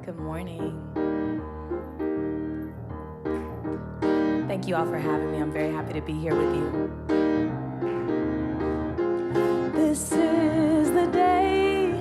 Good morning. Thank you all for having me. I'm very happy to be here with you. This is the day.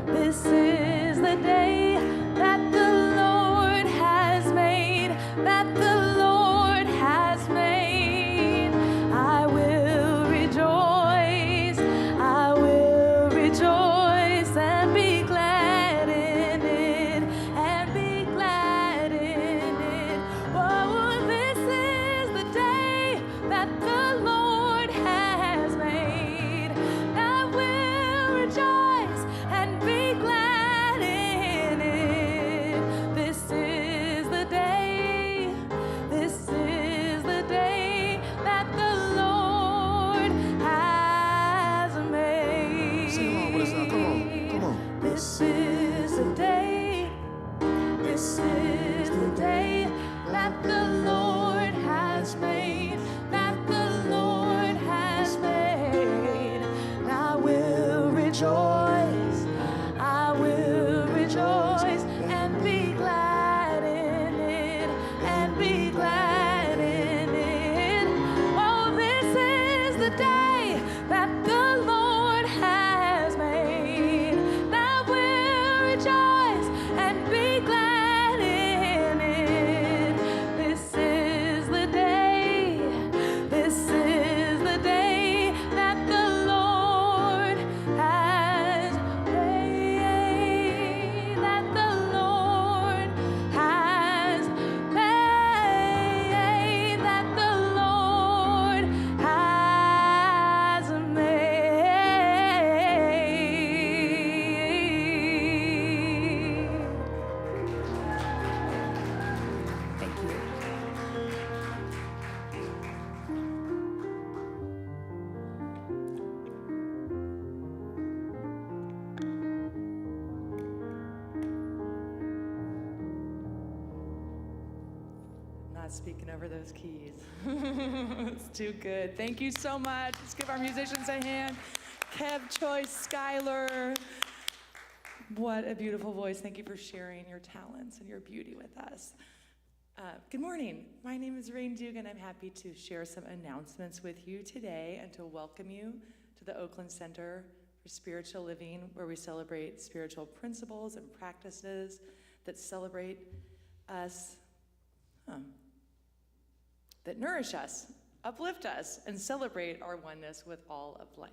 This is the day that the Lord has made. That the Lord has made. I will rejoice. I will rejoice and be glad in it. And be glad in it. Oh, this is the day that the Lord has made. I will rejoice and be glad in it. This is the day. This is the day that the Lord has made. Sing along with us now. Come on. Come on. This is the day. This is the day that the Lord has made. That the Lord has made. And I will rejoice. I will rejoice and be glad in it. And be glad in it. Oh, this is the day that the Lord has made. And I speaking over those keys. It's too good. Thank you so much. Let's give our musicians a hand. Kev, Choice, Skylar. What a beautiful voice. Thank you for sharing your talents and your beauty with us. Good morning. My name is Rain Dugan. I'm happy to share some announcements with you today and to welcome you to the Oakland Center for Spiritual Living, where we celebrate spiritual principles and practices that celebrate us, that nourish us, uplift us, and celebrate our oneness with all of life.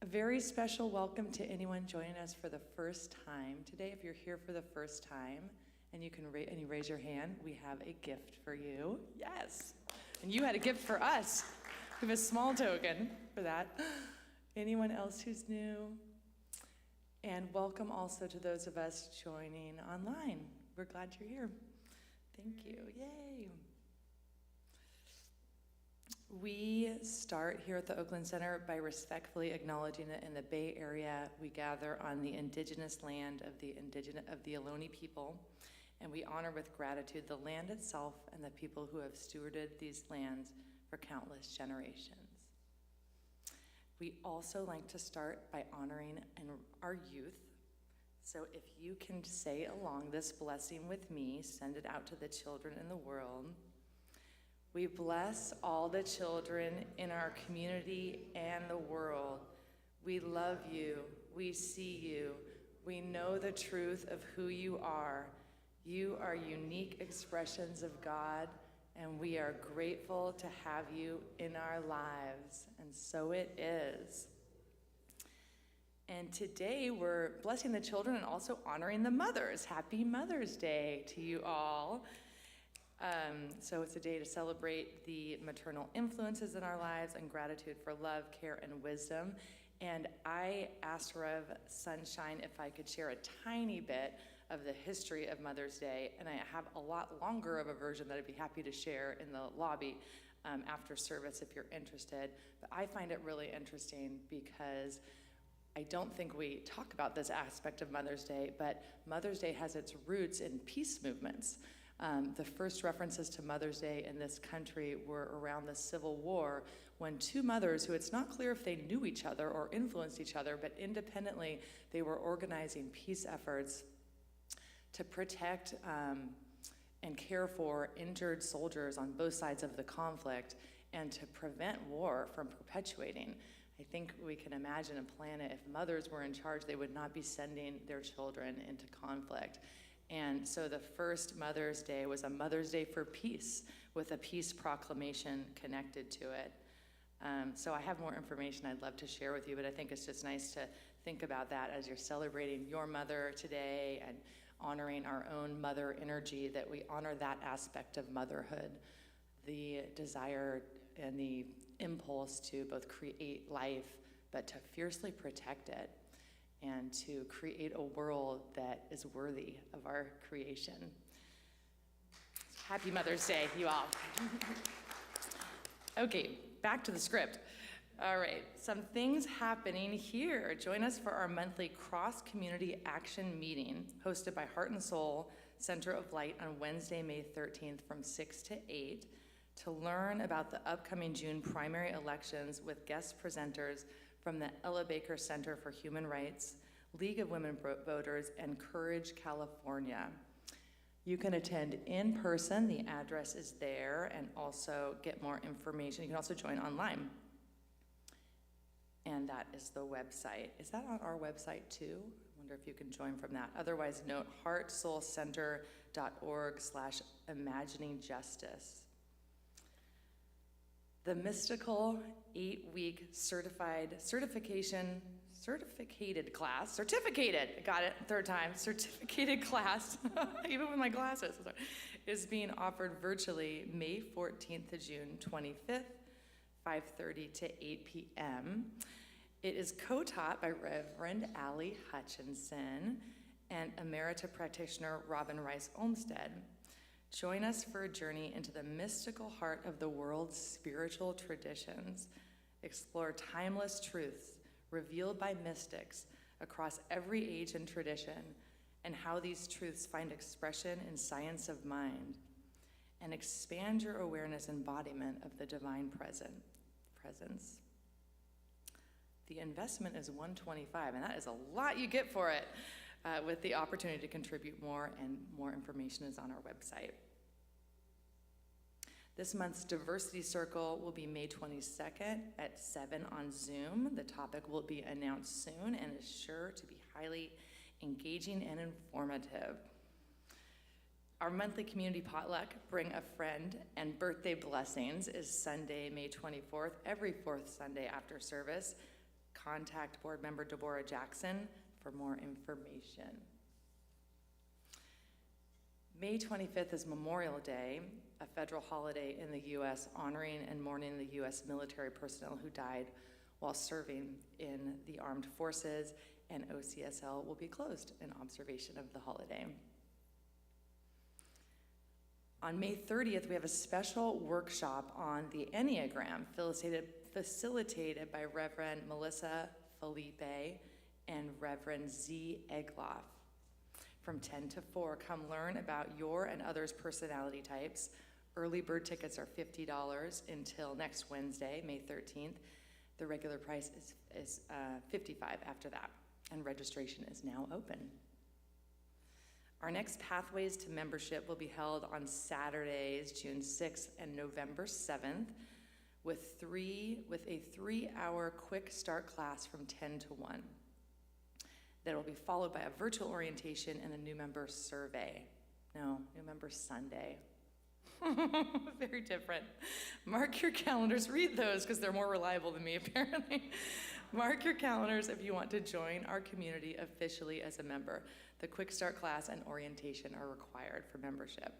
A very special welcome to anyone joining us for the first time today. If you're here for the first time and you raise your hand, we have a gift for you. Yes. And you had a gift for us. We have a small token for that. Anyone else who's new? And welcome also to those of us joining online. We're glad you're here. Thank you. Yay. We start here at the Oakland Center by respectfully acknowledging that in the Bay Area, we gather on the indigenous land of the Ohlone people, and we honor with gratitude the land itself and the people who have stewarded these lands for countless generations. We also like to start by honoring our youth. So if you can say along this blessing with me, send it out to the children in the world. We bless all the children in our community and the world. We love you. We see you. We know the truth of who you are. You are unique expressions of God, and we are grateful to have you in our lives. And so it is. And today we're blessing the children and also honoring the mothers. Happy Mother's Day to you all. So it's a day to celebrate the maternal influences in our lives and gratitude for love, care, and wisdom. And I asked Rev Sunshine if I could share a tiny bit of the history of Mother's Day, and I have a lot longer of a version that I'd be happy to share in the lobby after service if you're interested. But I find it really interesting because I don't think we talk about this aspect of Mother's Day, but Mother's Day has its roots in peace movements. The first references to Mother's Day in this country were around the Civil War, when two mothers, who it's not clear if they knew each other or influenced each other, but independently they were organizing peace efforts to protect and care for injured soldiers on both sides of the conflict and to prevent war from perpetuating. I think we can imagine a planet, if mothers were in charge, they would not be sending their children into conflict. And so the first Mother's Day was a Mother's Day for peace, with a peace proclamation connected to it. So I have more information I'd love to share with you, but I think it's just nice to think about that as you're celebrating your mother today and honoring our own mother energy, that we honor that aspect of motherhood, the desire and the impulse to both create life, but to fiercely protect it, and to create a world that is worthy of our creation. Happy Mother's Day, you all. Okay, back to the script. All right, some things happening here. Join us for our monthly cross-community action meeting hosted by Heart and Soul Center of Light on Wednesday, May 13th from 6 to 8 to learn about the upcoming June primary elections with guest presenters from the Ella Baker Center for Human Rights, League of Women Voters, and Courage, California. You can attend in person, the address is there, and also get more information. You can also join online. And that is the website. Is that on our website too? I wonder if you can join from that. Otherwise, note heartsoulcenter.org/imaginingjustice. The mystical 8-week certificated class, even with my glasses, is being offered virtually May 14th to June 25th, 5:30 to 8 p.m. It is co-taught by Reverend Allie Hutchinson and Emerita Practitioner Robin Rice Olmsted. Join us for a journey into the mystical heart of the world's spiritual traditions. Explore timeless truths revealed by mystics across every age and tradition, and how these truths find expression in science of mind. and expand your awareness and embodiment of the divine presence. The investment is $125, and that is a lot you get for it, with the opportunity to contribute more, and more information is on our website. This month's Diversity Circle will be May 22nd at 7 on Zoom. The topic will be announced soon and is sure to be highly engaging and informative. Our monthly community potluck, Bring a Friend, and birthday blessings is Sunday, May 24th, every fourth Sunday after service. Contact board member Deborah Jackson for more information. May 25th is Memorial Day, a federal holiday in the U.S. honoring and mourning the U.S. military personnel who died while serving in the armed forces, and OCSL will be closed in observation of the holiday. On May 30th, we have a special workshop on the Enneagram, facilitated by Reverend Melissa Felipe and Reverend Z. Egloff. From 10 to 4, come learn about your and others' personality types. Early bird tickets are $50 until next Wednesday, May 13th. The regular price is $55 after that, and registration is now open. Our next Pathways to Membership will be held on Saturdays, June 6th and November 7th, with a 3-hour quick start class from 10 to 1. That will be followed by a virtual orientation and a new member survey. No, new member Sunday. Very different. Mark your calendars. Read those because they're more reliable than me, apparently. Mark your calendars if you want to join our community officially as a member. The quick start class and orientation are required for membership.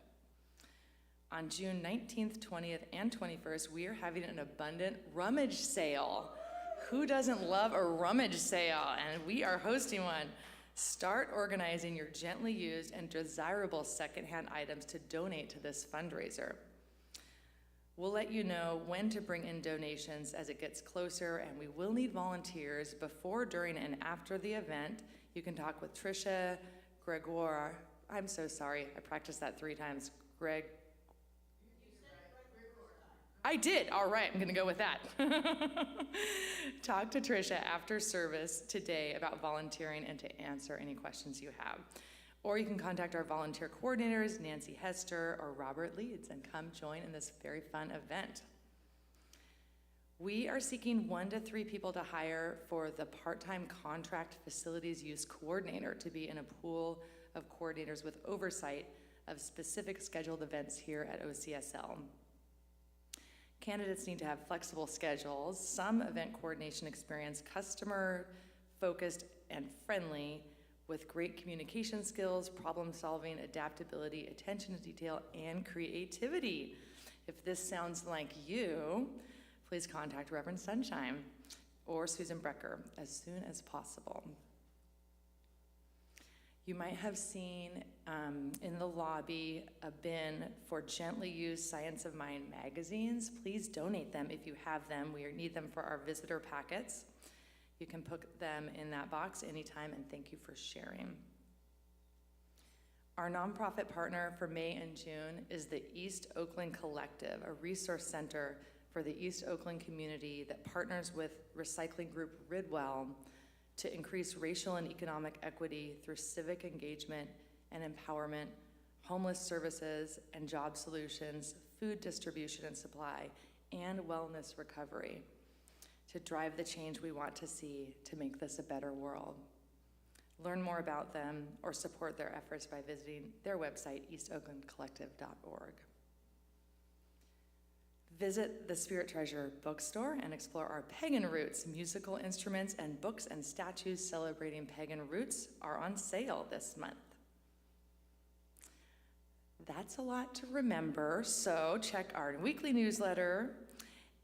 On June 19th, 20th, and 21st, we are having an abundant rummage sale. Who doesn't love a rummage sale? And we are hosting one. Start organizing your gently used and desirable secondhand items to donate to this fundraiser. We'll let you know when to bring in donations as it gets closer, and we will need volunteers before, during, and after the event. You can talk with Tricia, Gregoire. I'm so sorry, I practiced that 3 times. I did, all right, I'm gonna go with that. Talk to Tricia after service today about volunteering and to answer any questions you have. Or you can contact our volunteer coordinators, Nancy Hester or Robert Leeds, and come join in this very fun event. We are seeking 1 to 3 people to hire for the part-time contract facilities use coordinator to be in a pool of coordinators with oversight of specific scheduled events here at OCSL. Candidates need to have flexible schedules, some event coordination experience, customer-focused and friendly, with great communication skills, problem-solving, adaptability, attention to detail, and creativity. If this sounds like you, please contact Reverend Sunshine or Susan Brecker as soon as possible. You might have seen in the lobby a bin for gently used Science of Mind magazines. Please donate them if you have them. We need them for our visitor packets. You can put them in that box anytime, and thank you for sharing. Our nonprofit partner for May and June is the East Oakland Collective, a resource center for the East Oakland community that partners with recycling group Ridwell to increase racial and economic equity through civic engagement and empowerment, homeless services and job solutions, food distribution and supply, and wellness recovery to drive the change we want to see to make this a better world. Learn more about them or support their efforts by visiting their website, eastoaklandcollective.org. Visit the Spirit Treasure bookstore and explore our pagan roots. Musical instruments and books and statues celebrating pagan roots are on sale this month. That's a lot to remember, so check our weekly newsletter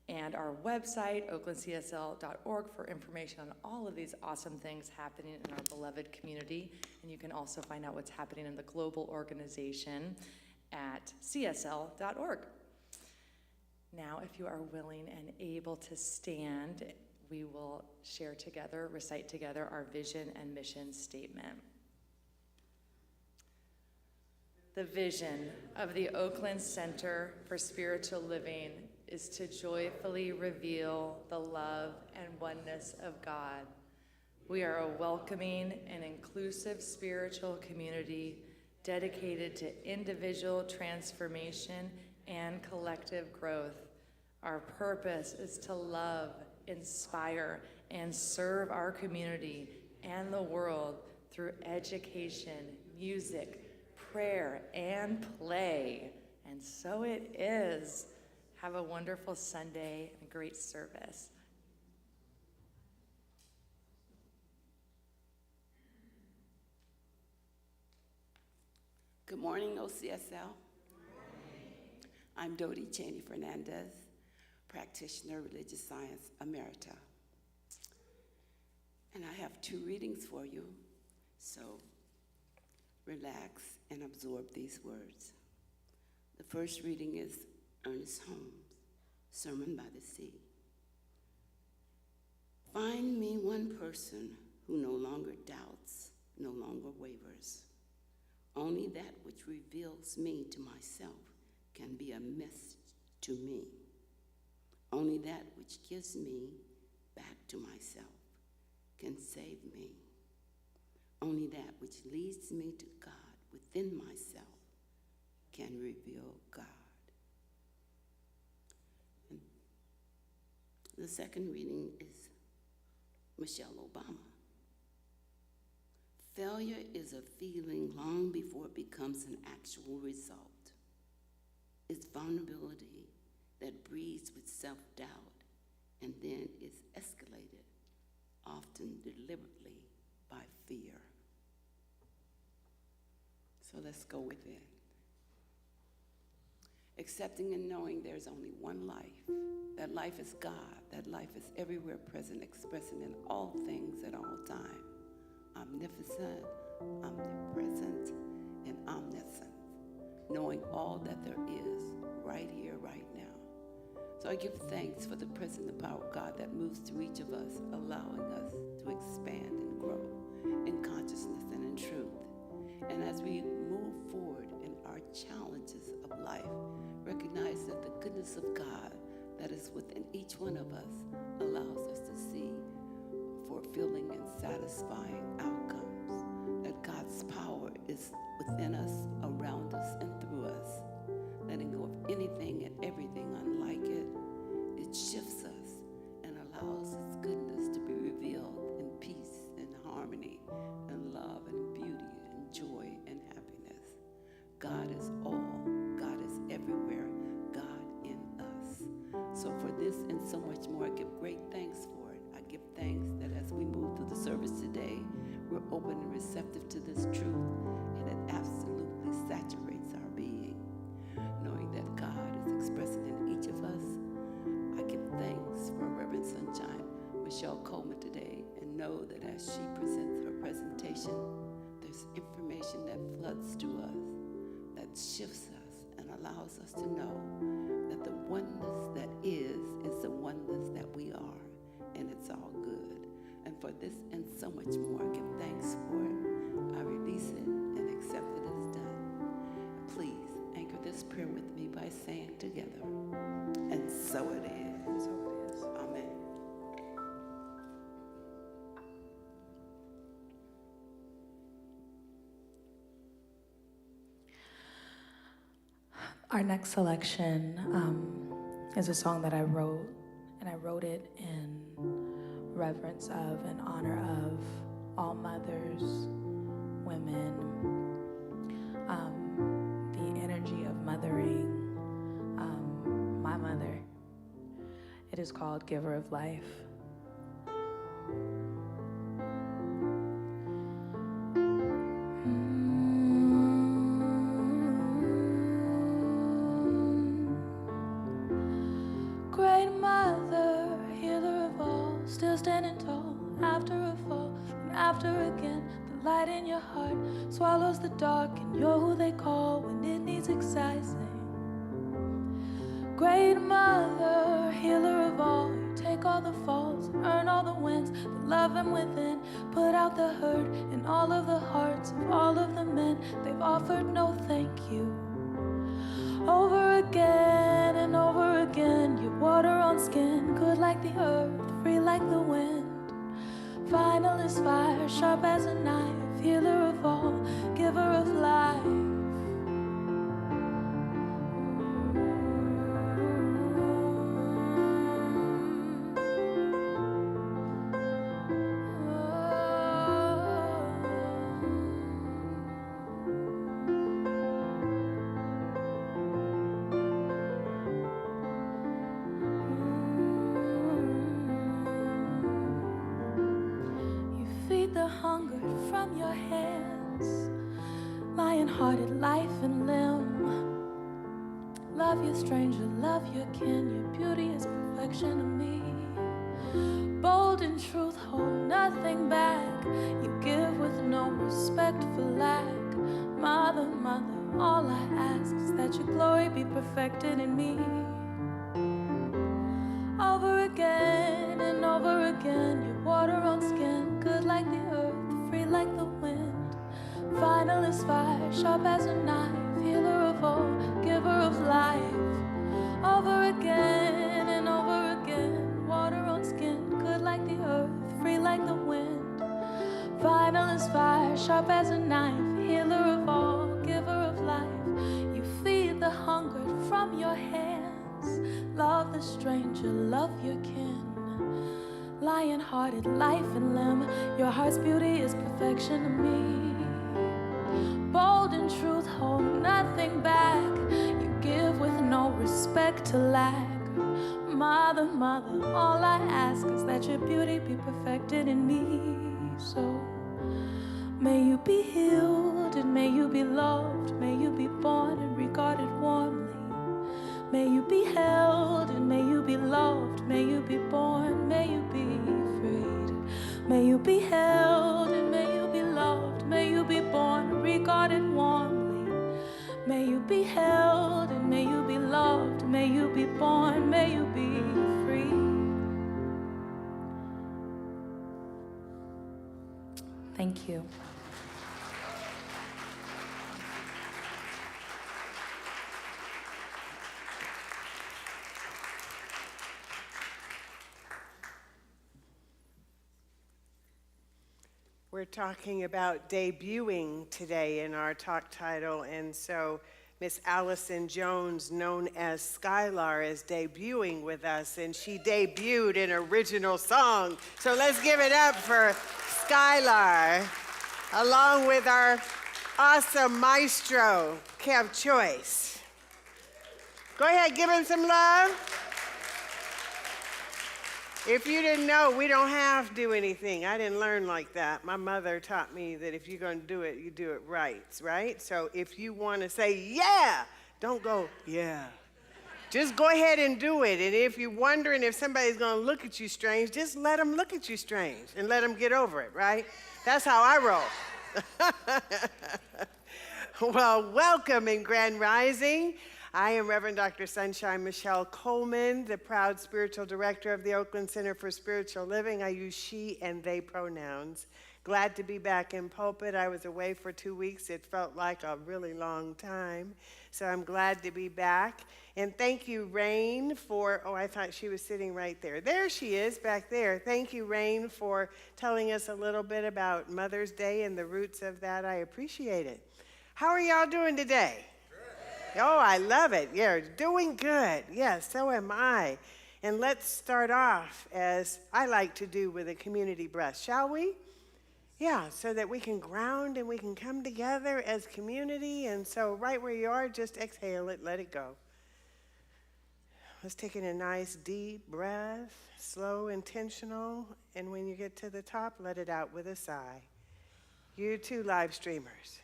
and our website, oaklandcsl.org, for information on all of these awesome things happening in our beloved community. And you can also find out what's happening in the global organization at csl.org. Now, if you are willing and able to stand, we will share together, recite together our vision and mission statement. The vision of the Oakland Center for Spiritual Living is to joyfully reveal the love and oneness of God. We are a welcoming and inclusive spiritual community dedicated to individual transformation and collective growth. Our purpose is to love, inspire, and serve our community and the world through education, music, prayer, and play. And so it is. Have a wonderful Sunday and great service. Good morning, OCSL. I'm Dodie Cheney Fernandez, practitioner, religious science emerita. And I have 2 readings for you, so relax and absorb these words. The first reading is Ernest Holmes' Sermon by the Sea. Find me one person who no longer doubts, no longer wavers. Only that which reveals me to myself can be a message to me. Only that which gives me back to myself can save me. Only that which leads me to God within myself can reveal God. And the second reading is Michelle Obama. Failure is a feeling long before it becomes an actual result. It's vulnerability that breeds with self-doubt and then is escalated, often deliberately, by fear. So let's go with it. Accepting and knowing there's only one life. That life is God. That life is everywhere present, expressing in all things at all times. Omnipotent, omnipresent, and omniscient. Knowing all that there is right here, right now. So I give thanks for the presence and power of God that moves through each of us, allowing us to expand and grow in consciousness and in truth. And as we move forward in our challenges of life, recognize that the goodness of God that is within each one of us allows us to see fulfilling and satisfying outcomes. That God's power is within us, around us, and through us. Letting go of anything and everything unlike it, it shifts us and allows its goodness to be revealed in peace and harmony and love and beauty and joy and happiness. God is all. God is everywhere. God in us. So for this and so much more, I give great thanks for it. I give thanks that as we move through the service today, we're open and receptive to this truth, and it absolutely saturates our being. Knowing that God is expressing in each of us, I give thanks for Reverend Sunshine Michelle Coleman today, and know that as she presents her presentation, there's information that floods to us, that shifts us and allows us to know that the oneness that is the oneness that we are, and it's all good. And for this and so much more, I give thanks for it. I release it and accept it as done. Please anchor this prayer with me by saying together, and so it is. And so it is. Amen. Our next selection is a song that I wrote, and I wrote it in reverence of and honor of all mothers, women, the energy of mothering, my mother. It is called Giver of Life. Great mother, healer of all, still standing tall after a fall and after again. The light in your heart swallows the dark, and you're who they call when it needs excising. Great mother, healer of all, you take all the faults, earn all the wins, but love them within. Put out the hurt in all of the hearts of all of the men. when they've offered no thank you. Over again and over again, you water on skin, good like the earth, free like the wind. Final is fire, sharp as a knife, healer of all, giver of life. The hungered from your hands, lion-hearted life and limb. Love your stranger, love your kin, your beauty is perfection to me. Bold in truth, hold nothing back, you give with no respect for lack. Mother, mother, all I ask is that your glory be perfected in me. Over again and over again, you water on skin, good like the earth, free like the wind. Final is fire, sharp as a knife, healer of all, giver of life. Over again and over again, water on skin, good like the earth, free like the wind. Final is fire, sharp as a knife, healer of all, giver of life. You feed the hungered from your hands, love the stranger, love your kin. Lion-hearted life and limb, your heart's beauty is perfection to me. Bold in truth, hold nothing back, you give with no respect to lack. Mother, mother, all I ask is that your beauty be perfected in me. So may you be healed and may you be loved, may you be born and regarded warmly. May you be held and may you be loved, may you be born, may you be freed. May you be held and may you be loved, may you be born, regarded warmly. May you be held and may you be loved, may you be born, may you be free. Thank you. We're talking about debuting today in our talk title, and so Miss Allison Jones, known as Skylar, is debuting with us, and she debuted an original song. So let's give it up for Skylar, along with our awesome maestro, Kev Choice. Go ahead, give him some love. If you didn't know, we don't have to do anything. I didn't learn like that. My mother taught me that if you're going to do it, you do it right, right? So if you want to say, yeah, don't go, yeah. Just go ahead and do it. And if you're wondering if somebody's going to look at you strange, just let them look at you strange and let them get over it, right? That's how I roll. Well, welcome in Grand Rising. I am Reverend Dr. Sunshine Michelle Coleman, the proud spiritual director of the Oakland Center for Spiritual Living. I use she and they pronouns. Glad to be back in pulpit. I was away for 2 weeks. It felt like a really long time. So I'm glad to be back. And thank you, Rain, for, oh, I thought she was sitting right there. There she is, back there. Thank you, Rain, for telling us a little bit about Mother's Day and the roots of that. I appreciate it. How are y'all doing today? Oh, I love it. Yeah, doing good. Yes, so am I. And let's start off, as I like to do, with a community breath, shall we? Yeah, so that we can ground and we can come together as community. And so right where you are, just exhale it, let it go. Let's take in a nice deep breath, slow, intentional. And when you get to the top, let it out with a sigh. You too, live streamers.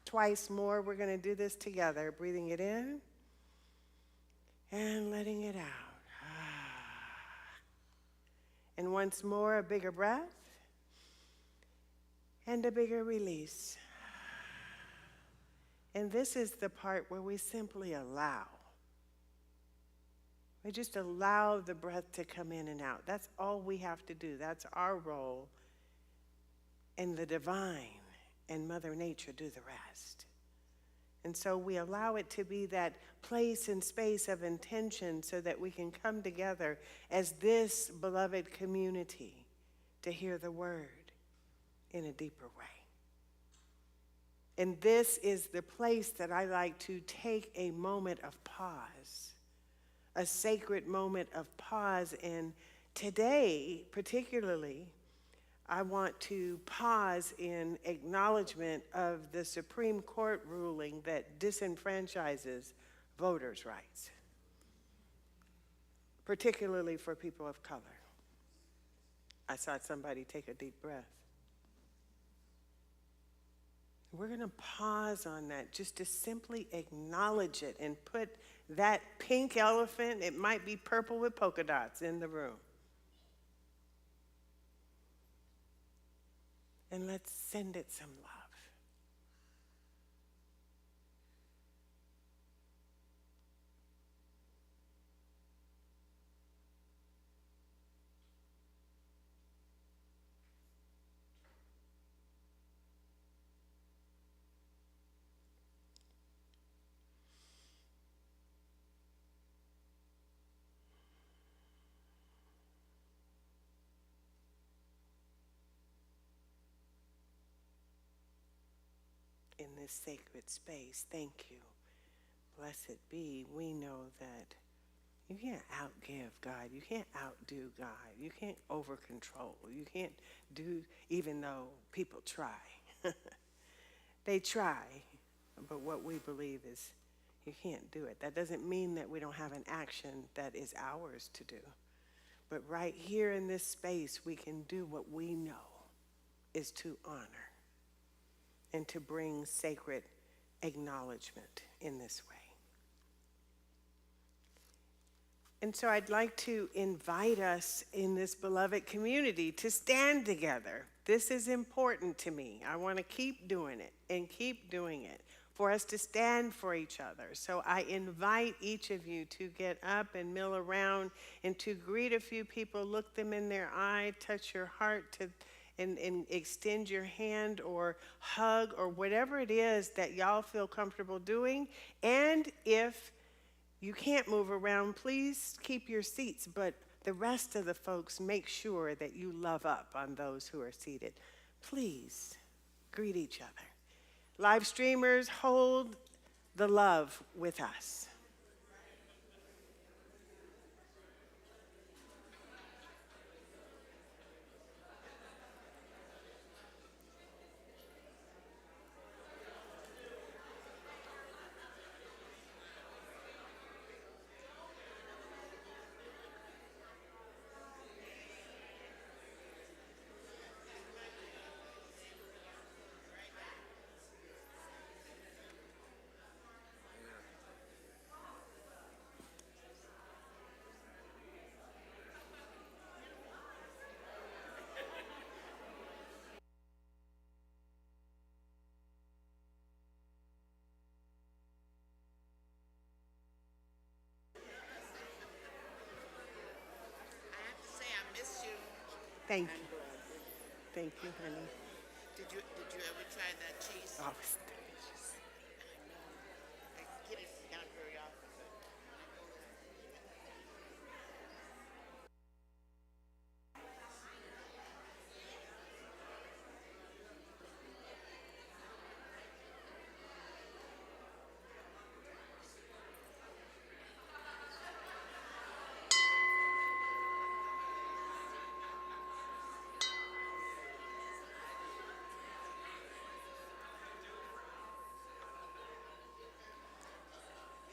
Twice more, we're going to do this together. Breathing it in and letting it out. And once more, a bigger breath and a bigger release. And this is the part where we simply allow. We just allow the breath to come in and out. That's all we have to do. That's our role in the divine and Mother Nature do the rest. And so we allow it to be that place and space of intention so that we can come together as this beloved community to hear the word in a deeper way. And this is the place that I like to take a moment of pause, a sacred moment of pause. And today, particularly, I want to pause in acknowledgement of the Supreme Court ruling that disenfranchises voters' rights, particularly for people of color. I saw somebody take a deep breath. We're going to pause on that just to simply acknowledge it and put that pink elephant, it might be purple with polka dots, in the room. And let's send it some love. In this sacred space, thank you. Blessed be, we know that you can't outgive God. You can't outdo God. You can't over control. You can't do, even though people try. They try, but what we believe is you can't do it. That doesn't mean that we don't have an action that is ours to do. But right here in this space, we can do what we know is to honor and to bring sacred acknowledgement in this way. And so I'd like to invite us in this beloved community to stand together. This is important to me. I want to keep doing it and keep doing it for us to stand for each other. So I invite each of you to get up and mill around and to greet a few people, look them in their eye, touch your heart, and extend your hand or hug or whatever it is that y'all feel comfortable doing. And if you can't move around, please keep your seats, but the rest of the folks, make sure that you love up on those who are seated. Please greet each other. Live streamers, hold the love with us. Thank you. Thank you, honey. Did you ever try that cheese? Oh, it's delicious. I get it not very often.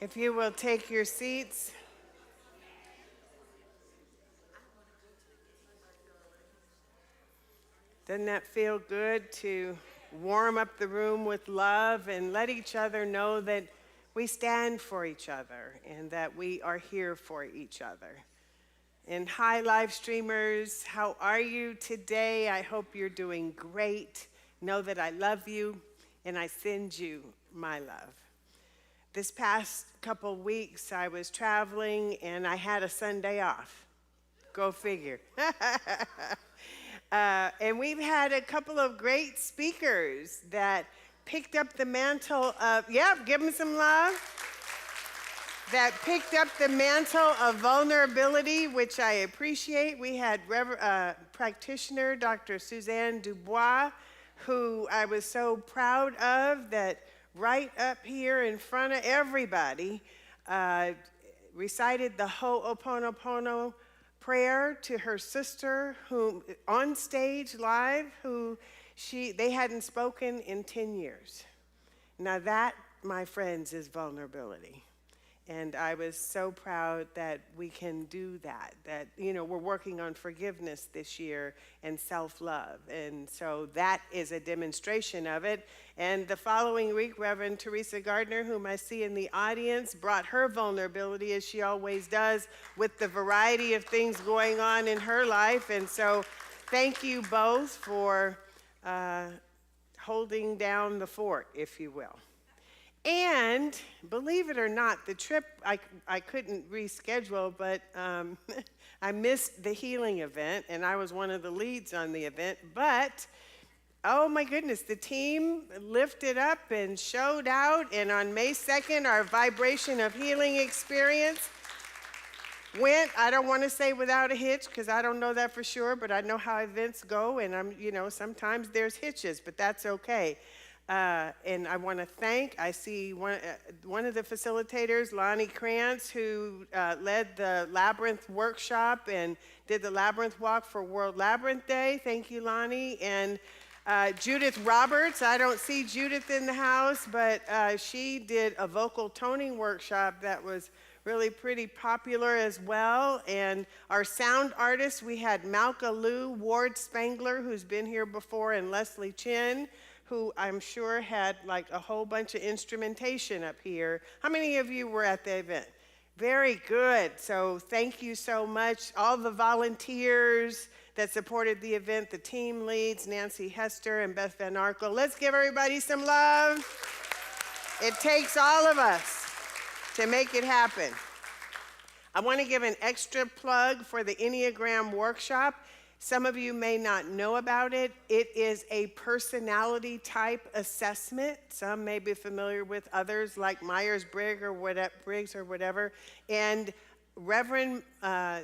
If you will take your seats. Doesn't that feel good to warm up the room with love and let each other know that we stand for each other and that we are here for each other? And hi, live streamers, how are you today? I hope you're doing great. Know that I love you and I send you my love. This past couple weeks, I was traveling and I had a Sunday off. Go figure. And we've had a couple of great speakers that picked up the mantle of, give them some love, that picked up the mantle of vulnerability, which I appreciate. We had practitioner Dr. Suzanne Dubois, who I was so proud of, that right up here in front of everybody, recited the Ho'oponopono prayer to her sister, who on stage live, who they hadn't spoken in 10 years. Now that, my friends, is vulnerability. And I was so proud that we can do that, we're working on forgiveness this year and self-love. And so that is a demonstration of it. And the following week, Reverend Teresa Gardner, whom I see in the audience, brought her vulnerability, as she always does, with the variety of things going on in her life. And so thank you both for holding down the fort, if you will. And believe it or not, the trip I couldn't reschedule, but I missed the healing event, and I was one of the leads on the event. But oh my goodness, the team lifted up and showed out, and on May 2nd, our Vibration of Healing experience went, I don't want to say without a hitch, because I don't know that for sure, but I know how events go, and sometimes there's hitches, but that's okay. And I want to thank, I see one of the facilitators, Lonnie Krantz, who led the Labyrinth workshop and did the Labyrinth walk for World Labyrinth Day. Thank you, Lonnie. And Judith Roberts, I don't see Judith in the house, but she did a vocal toning workshop that was really pretty popular as well. And our sound artists, we had Malka Lou, Ward Spangler, who's been here before, and Leslie Chin, who I'm sure had like a whole bunch of instrumentation up here. How many of you were at the event? Very good. So thank you so much. All the volunteers that supported the event, the team leads, Nancy Hester and Beth Van Arkel. Let's give everybody some love. It takes all of us to make it happen. I want to give an extra plug for the Enneagram workshop. Some of you may not know about it. It is a personality type assessment. Some may be familiar with others like Myers-Briggs or whatever. And Reverend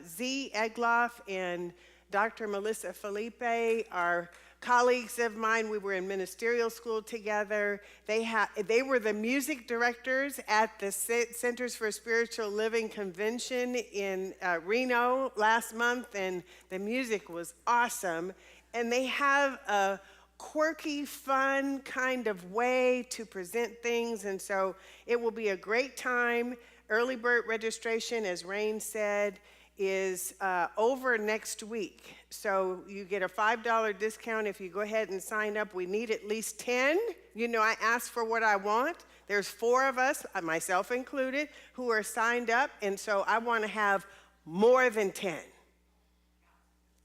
Z. Egloff and Dr. Melissa Felipe are colleagues of mine. We were in ministerial school together. They were the music directors at the Centers for Spiritual Living convention in Reno last month, and the music was awesome. And they have a quirky, fun kind of way to present things, and so it will be a great time. Early bird registration, as Rain said, is over next week. So you get a $5 discount if you go ahead and sign up. We need at least 10. I asked for what I want. There's 4 of us, myself included, who are signed up, and so I want to have more than 10.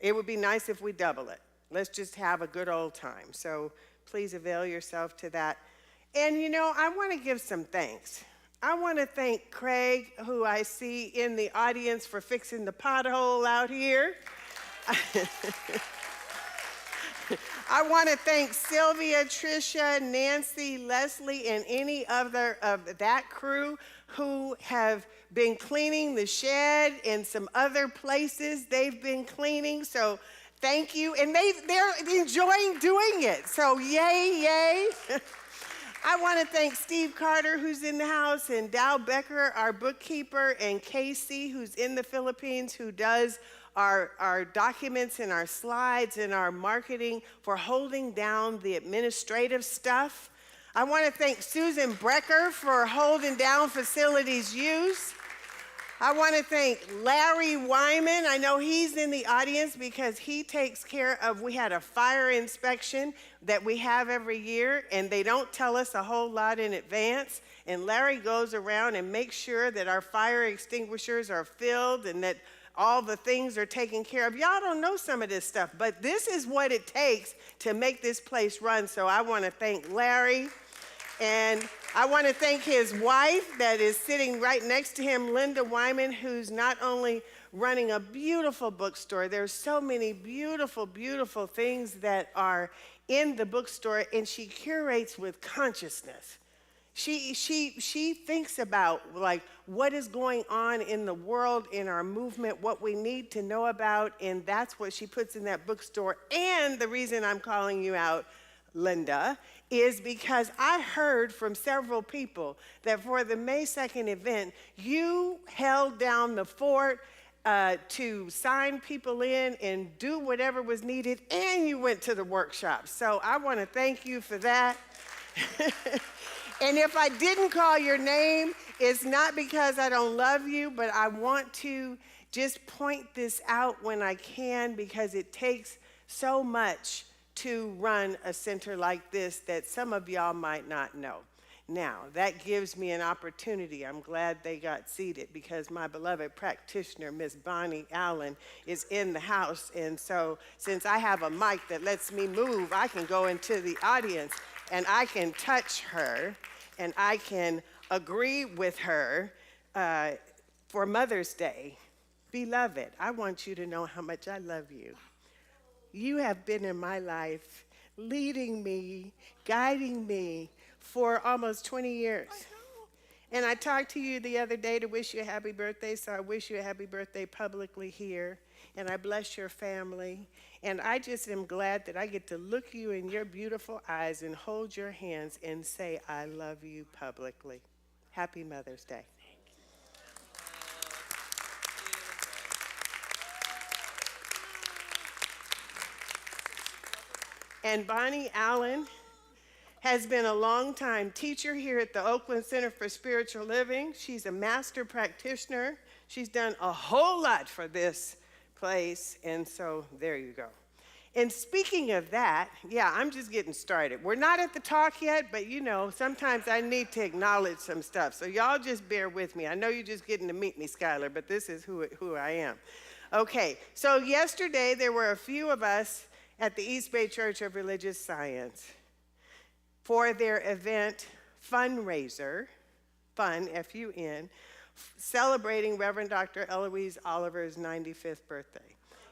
It would be nice if we double it. Let's just have a good old time. So please avail yourself to that. And I want to give some thanks. I want to thank Craig, who I see in the audience, for fixing the pothole out here. I want to thank Sylvia, Tricia, Nancy, Leslie, and any other of that crew who have been cleaning the shed and some other places they've been cleaning. So thank you. And they're enjoying doing it. So yay, yay. I want to thank Steve Carter, who's in the house, and Dow Becker, our bookkeeper, and Casey, who's in the Philippines, who does our documents and our slides and our marketing, for holding down the administrative stuff. I want to thank Susan Brecker for holding down facilities use. I want to thank Larry Wyman. I know he's in the audience because he takes care of, we had a fire inspection that we have every year, and they don't tell us a whole lot in advance. And Larry goes around and makes sure that our fire extinguishers are filled and that all the things are taken care of. Y'all don't know some of this stuff, but this is what it takes to make this place run. So I want to thank Larry. And I want to thank his wife that is sitting right next to him, Linda Wyman, who's not only running a beautiful bookstore. There's so many beautiful, beautiful things that are in the bookstore, and she curates with consciousness. She thinks about like what is going on in the world, in our movement, what we need to know about, and that's what she puts in that bookstore. And the reason I'm calling you out, Linda, is because I heard from several people that for the May 2nd event, you held down the fort to sign people in and do whatever was needed, and you went to the workshop. So I want to thank you for that. And if I didn't call your name, it's not because I don't love you, but I want to just point this out when I can, because it takes so much to run a center like this that some of y'all might not know. Now, that gives me an opportunity. I'm glad they got seated because my beloved practitioner, Miss Bonnie Allen, is in the house. And so since I have a mic that lets me move, I can go into the audience and I can touch her and I can agree with her for Mother's Day. Beloved, I want you to know how much I love you. You have been in my life, leading me, guiding me for almost 20 years. And I talked to you the other day to wish you a happy birthday, so I wish you a happy birthday publicly here. And I bless your family. And I just am glad that I get to look you in your beautiful eyes and hold your hands and say, I love you publicly. Happy Mother's Day. And Bonnie Allen has been a long-time teacher here at the Oakland Center for Spiritual Living. She's a master practitioner. She's done a whole lot for this place, and so there you go. And speaking of that, yeah, I'm just getting started. We're not at the talk yet, but you know, sometimes I need to acknowledge some stuff. So y'all just bear with me. I know you're just getting to meet me, Skylar, but this is who I am. Okay, so yesterday there were a few of us at the East Bay Church of Religious Science for their event fundraiser, fun, F-U-N, celebrating Reverend Dr. Eloise Oliver's 95th birthday.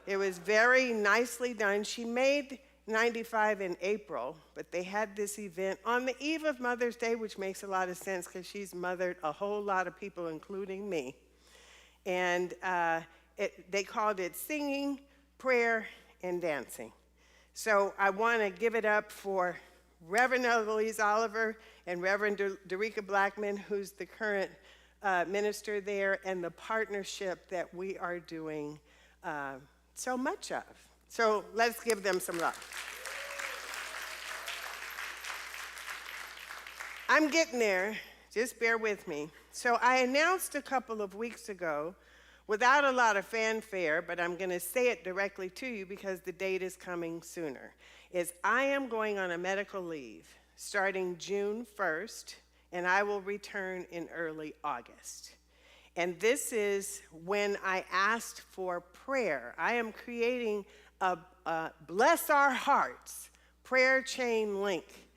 It was very nicely done. She made 95 in April, but they had this event on the eve of Mother's Day, which makes a lot of sense because she's mothered a whole lot of people, including me. And they called it singing, prayer, and dancing. So I want to give it up for Reverend Eloise Oliver and Reverend Derica Blackman, who's the current minister there, and the partnership that we are doing so much of. So let's give them some love. I'm getting there. Just bear with me. So I announced a couple of weeks ago, without a lot of fanfare, but I'm going to say it directly to you because the date is coming sooner, is I am going on a medical leave starting June 1st, and I will return in early August. And this is when I asked for prayer. I am creating a Bless Our Hearts prayer chain link.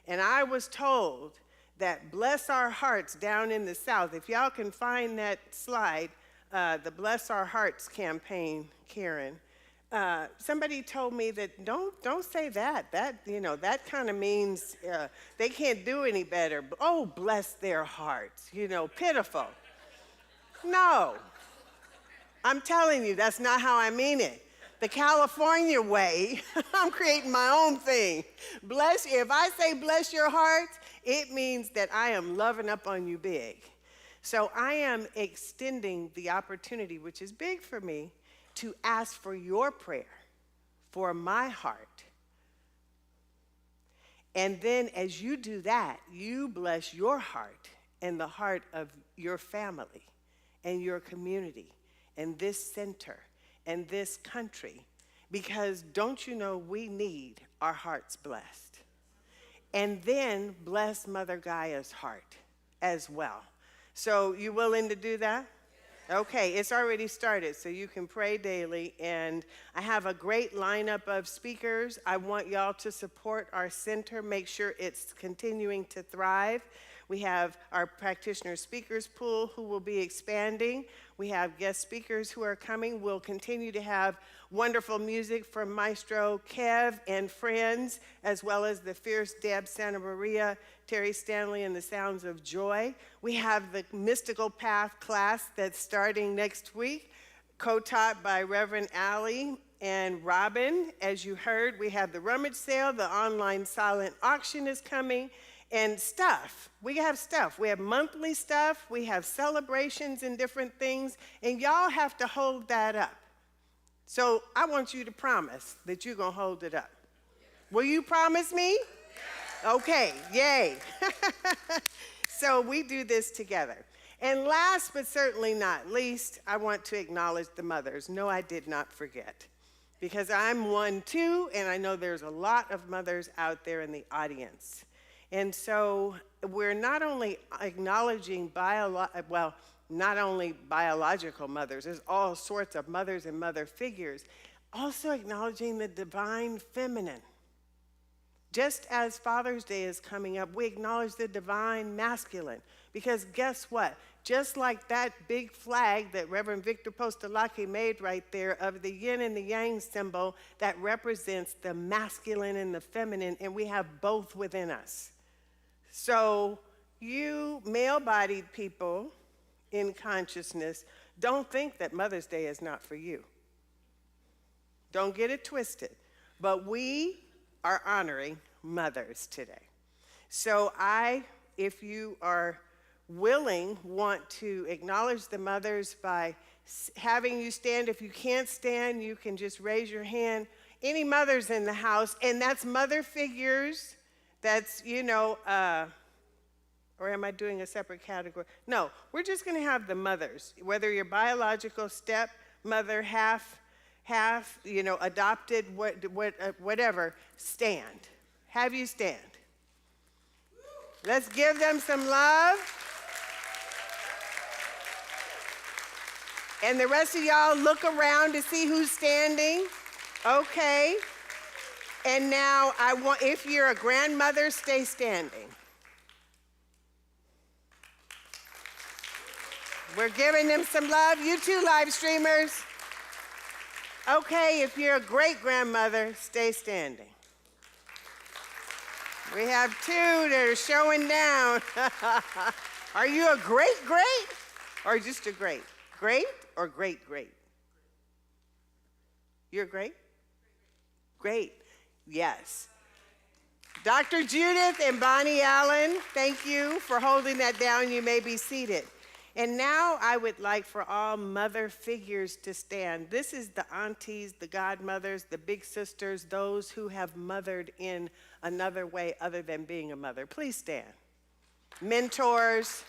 And I was told that Bless Our Hearts down in the South, if y'all can find that slide, the Bless Our Hearts campaign, Karen, somebody told me that don't say that. That, you know, that kind of means they can't do any better. Oh, bless their hearts, you know, pitiful. No, I'm telling you, that's not how I mean it. The California way, I'm creating my own thing. If I say bless your hearts, it means that I am loving up on you big. So I am extending the opportunity, which is big for me, to ask for your prayer for my heart. And then as you do that, you bless your heart and the heart of your family and your community and this center and this country, because don't you know we need our hearts blessed. And then bless Mother Gaia's heart as well. So you willing to do that? Okay, it's already started, so you can pray daily. And I have a great lineup of speakers. I want y'all to support our center, make sure it's continuing to thrive. We have our practitioner speakers pool who will be expanding. We have guest speakers who are coming. We'll continue to have wonderful music from Maestro Kev and friends, as well as the fierce Deb Santa Maria, Terry Stanley, and the Sounds of Joy. We have the Mystical Path class that's starting next week, co-taught by Reverend Allie and Robin. As you heard, we have the rummage sale, the online silent auction is coming, and stuff. We have stuff. We have monthly stuff. We have celebrations and different things, and y'all have to hold that up. So I want you to promise that you're going to hold it up. Will you promise me? Okay, yay. So we do this together. And last but certainly not least, I want to acknowledge the mothers. No, I did not forget, because I'm one too, and I know there's a lot of mothers out there in the audience. And so we're not only acknowledging not only biological mothers, there's all sorts of mothers and mother figures, also acknowledging the divine feminine. Just as Father's Day is coming up, we acknowledge the divine masculine. Because guess what? Just like that big flag that Reverend Victor Postolaki made right there of the yin and the yang symbol that represents the masculine and the feminine, and we have both within us. So you male-bodied people in consciousness, don't think that Mother's Day is not for you. Don't get it twisted. But we are honoring mothers today. So if you are willing, want to acknowledge the mothers by having you stand. If you can't stand, you can just raise your hand. Any mothers in the house, and that's mother figures. That's, or am I doing a separate category? No, we're just going to have the mothers, whether you're biological, step, mother, half, adopted, whatever, stand. Have you stand. Let's give them some love. And the rest of y'all look around to see who's standing. Okay. And now if you're a grandmother, stay standing. We're giving them some love. You too, live streamers. Okay, if you're a great-grandmother, stay standing. We have two that are showing down. Are you a great-great or just a great? Great or great-great? You're great? Great. Yes. Dr. Judith and Bonnie Allen, thank you for holding that down. You may be seated. And now I would like for all mother figures to stand. This is the aunties, the godmothers, the big sisters, those who have mothered in another way other than being a mother. Please stand. Mentors.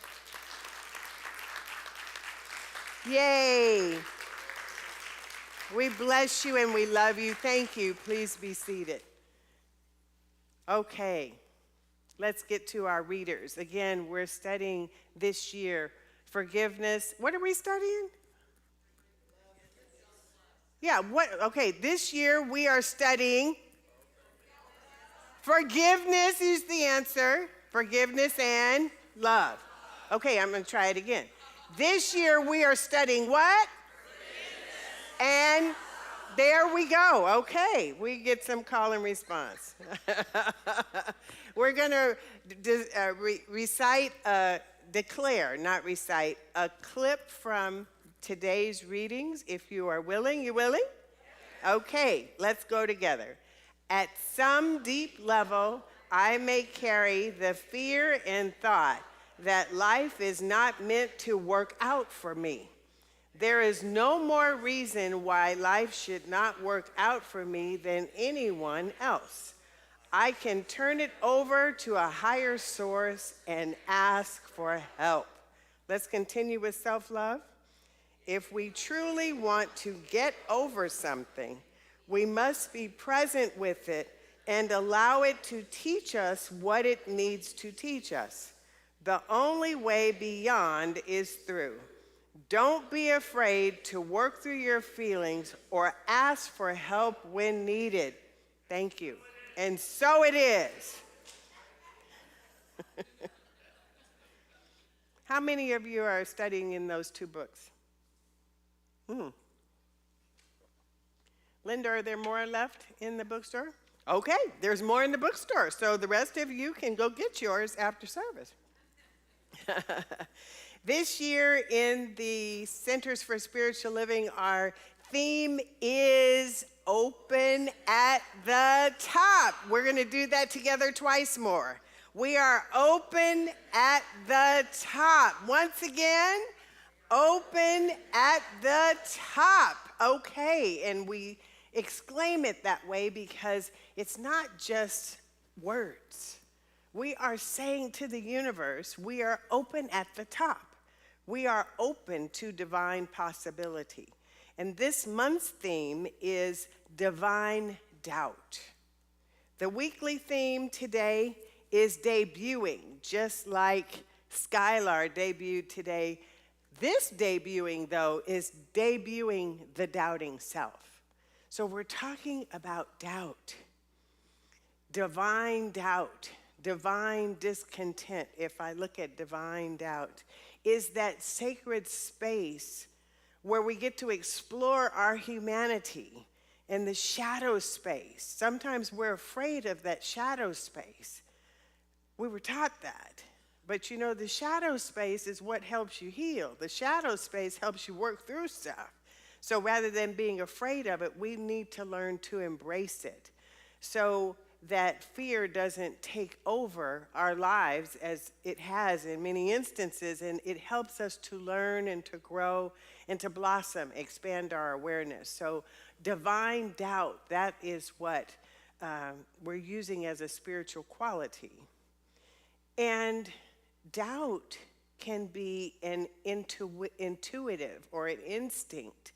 Yay. We bless you and we love you. Thank you. Please be seated. Okay, let's get to our readers. Again, we're studying this year forgiveness. What are we studying? Yeah, okay, this year we are studying forgiveness is the answer. Forgiveness and love. Okay, I'm going to try it again. This year we are studying what? And there we go. Okay, we get some call and response. We're going to declare, not recite, a clip from today's readings. If you are willing, you willing? Okay, let's go together. At some deep level, I may carry the fear and thought that life is not meant to work out for me. There is no more reason why life should not work out for me than anyone else. I can turn it over to a higher source and ask for help. Let's continue with self-love. If we truly want to get over something, we must be present with it and allow it to teach us what it needs to teach us. The only way beyond is through. Don't be afraid to work through your feelings or ask for help when needed. Thank you. And so it is. How many of you are studying in those two books? Linda, are there more left in the bookstore? Okay, there's more in the bookstore. So the rest of you can go get yours after service. This year in the Centers for Spiritual Living, our theme is Open at the Top. We're going to do that together twice more. We are open at the top. Once again, open at the top. Okay, and we exclaim it that way because it's not just words. We are saying to the universe, we are open at the top. We are open to divine possibility. And this month's theme is divine doubt. The weekly theme today is debuting, just like Skylar debuted today. This debuting, though, is debuting the doubting self. So we're talking about doubt, divine discontent. If I look at divine doubt, is that sacred space where we get to explore our humanity in the shadow space. Sometimes we're afraid of that shadow space. We were taught that. But you know, the shadow space is what helps you heal. The shadow space helps you work through stuff. So rather than being afraid of it, we need to learn to embrace it so that fear doesn't take over our lives as it has in many instances, and it helps us to learn and to grow and to blossom, expand our awareness. So divine doubt, that is what we're using as a spiritual quality. And doubt can be an intuitive or an instinct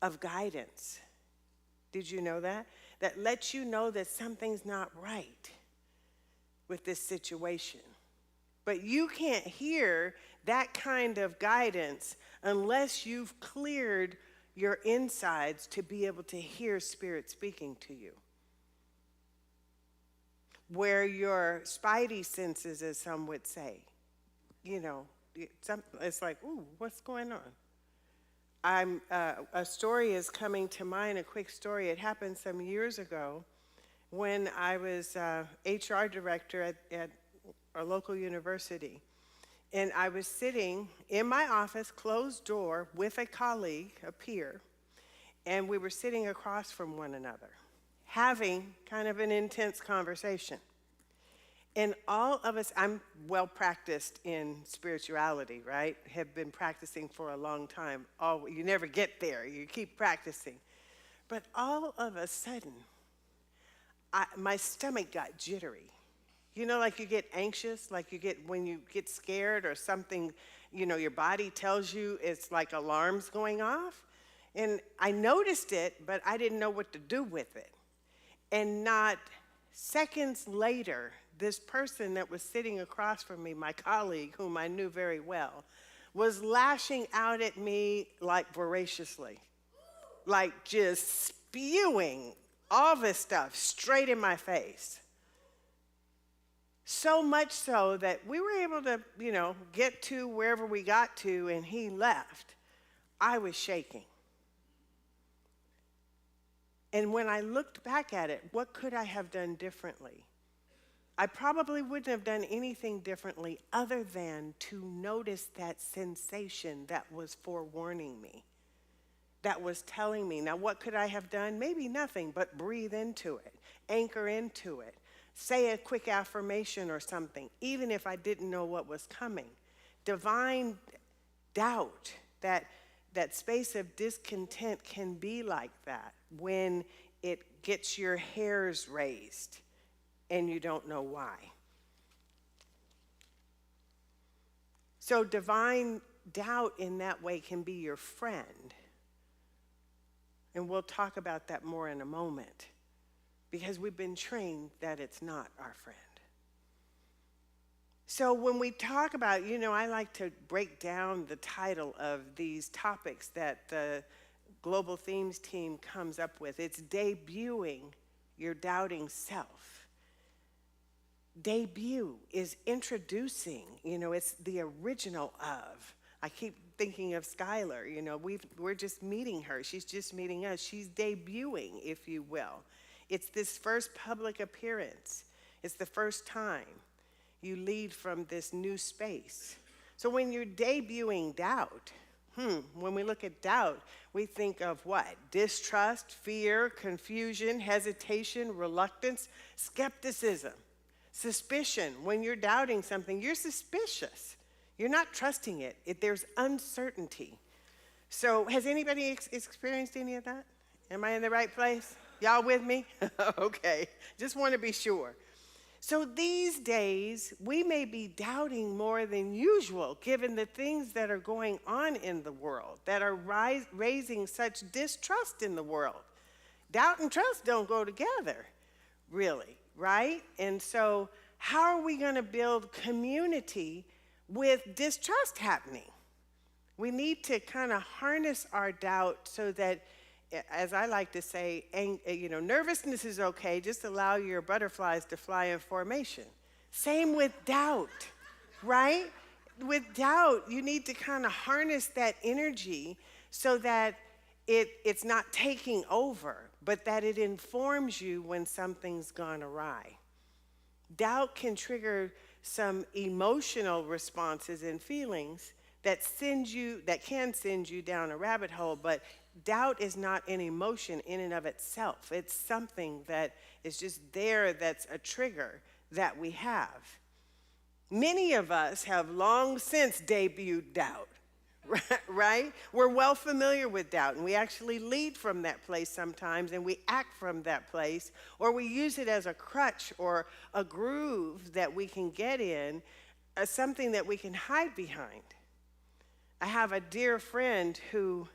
of guidance. Did you know that? That lets you know that something's not right with this situation. But you can't hear that kind of guidance unless you've cleared your insides to be able to hear Spirit speaking to you. Where your spidey senses, as some would say, you know, it's like, ooh, what's going on? A story is coming to mind, a quick story. It happened some years ago when I was HR director at a local university. And I was sitting in my office, closed door, with a colleague, a peer, and we were sitting across from one another, having kind of an intense conversation. And all of us, I'm well practiced in spirituality, right? Have been practicing for a long time. You never get there, you keep practicing. But all of a sudden, my stomach got jittery. You know, like you get anxious, like you get when you get scared or something, you know, your body tells you it's like alarms going off. And I noticed it, but I didn't know what to do with it. And not seconds later, this person that was sitting across from me, my colleague, whom I knew very well, was lashing out at me like voraciously, like just spewing all this stuff straight in my face. So much so that we were able to, you know, get to wherever we got to, and he left. I was shaking. And when I looked back at it, what could I have done differently? I probably wouldn't have done anything differently other than to notice that sensation that was forewarning me, that was telling me. Now, what could I have done? Maybe nothing, but breathe into it, anchor into it, say a quick affirmation or something, even if I didn't know what was coming. Divine doubt, that space of discontent can be like that when it gets your hairs raised and you don't know why. So divine doubt in that way can be your friend. And we'll talk about that more in a moment, because we've been trained that it's not our friend. So when we talk about, I like to break down the title of these topics that the Global Themes team comes up with. It's debuting your doubting self. Debut is introducing, it's the original of. I keep thinking of Skylar, we're just meeting her. She's just meeting us. She's debuting, if you will. It's this first public appearance. It's the first time you lead from this new space. So when you're debuting doubt, when we look at doubt, we think of what? Distrust, fear, confusion, hesitation, reluctance, skepticism, suspicion. When you're doubting something, you're suspicious. You're not trusting it. There's uncertainty. So has anybody experienced any of that? Am I in the right place? Y'all with me? Okay, just want to be sure. So these days, we may be doubting more than usual, given the things that are going on in the world, that are raising such distrust in the world. Doubt and trust don't go together, really, right? And so how are we going to build community with distrust happening? We need to kind of harness our doubt so that, as I like to say, nervousness is okay. Just allow your butterflies to fly in formation. Same with doubt, right? With doubt, you need to kind of harness that energy so that it's not taking over, but that it informs you when something's gone awry. Doubt can trigger some emotional responses and feelings that can send you down a rabbit hole, but doubt is not an emotion in and of itself. It's something that is just there that's a trigger that we have. Many of us have long since debuted doubt, right? We're well familiar with doubt, and we actually lead from that place sometimes, and we act from that place, or we use it as a crutch or a groove that we can get in, something that we can hide behind. I have a dear friend who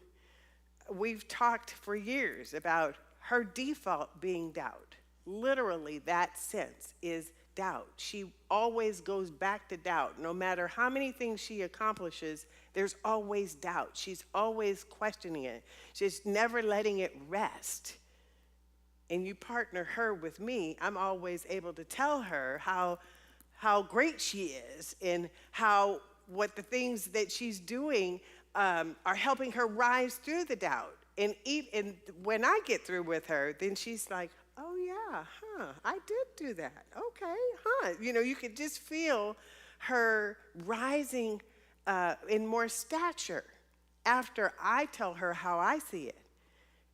we've talked for years about her default being doubt. Literally, that sense is doubt. She always goes back to doubt. No matter how many things she accomplishes, there's always doubt. She's always questioning it. She's never letting it rest. And you partner her with me, I'm always able to tell her how great she is and what the things that she's doing are helping her rise through the doubt. And when I get through with her, then she's like, oh yeah, I did do that. Okay, you could just feel her rising in more stature after I tell her how I see it.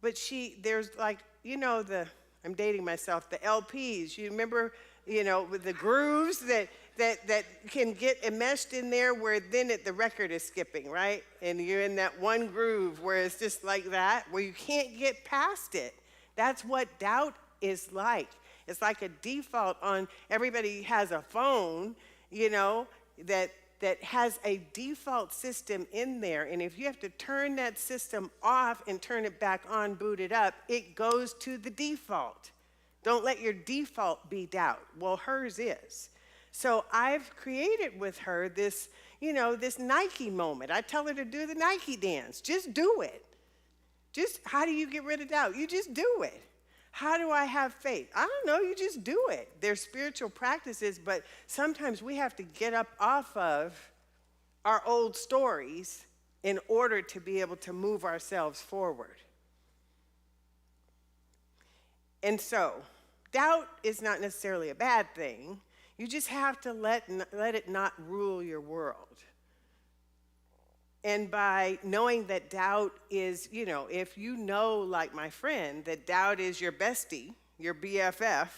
But there's like, I'm dating myself, the LPs, you remember, with the grooves that can get enmeshed in there where then the record is skipping, right? And you're in that one groove where it's just like that, where you can't get past it. That's what doubt is like. It's like a default on, everybody has a phone, that has a default system in there. And if you have to turn that system off and turn it back on, boot it up, it goes to the default. Don't let your default be doubt. Well, hers is. So I've created with her this, this Nike moment. I tell her to do the Nike dance. Just do it. How do you get rid of doubt? You just do it. How do I have faith? I don't know, you just do it. There's spiritual practices, but sometimes we have to get up off of our old stories in order to be able to move ourselves forward. And so, doubt is not necessarily a bad thing. You just have to let it not rule your world. And by knowing that doubt is, if you know, like my friend, that doubt is your bestie, your BFF,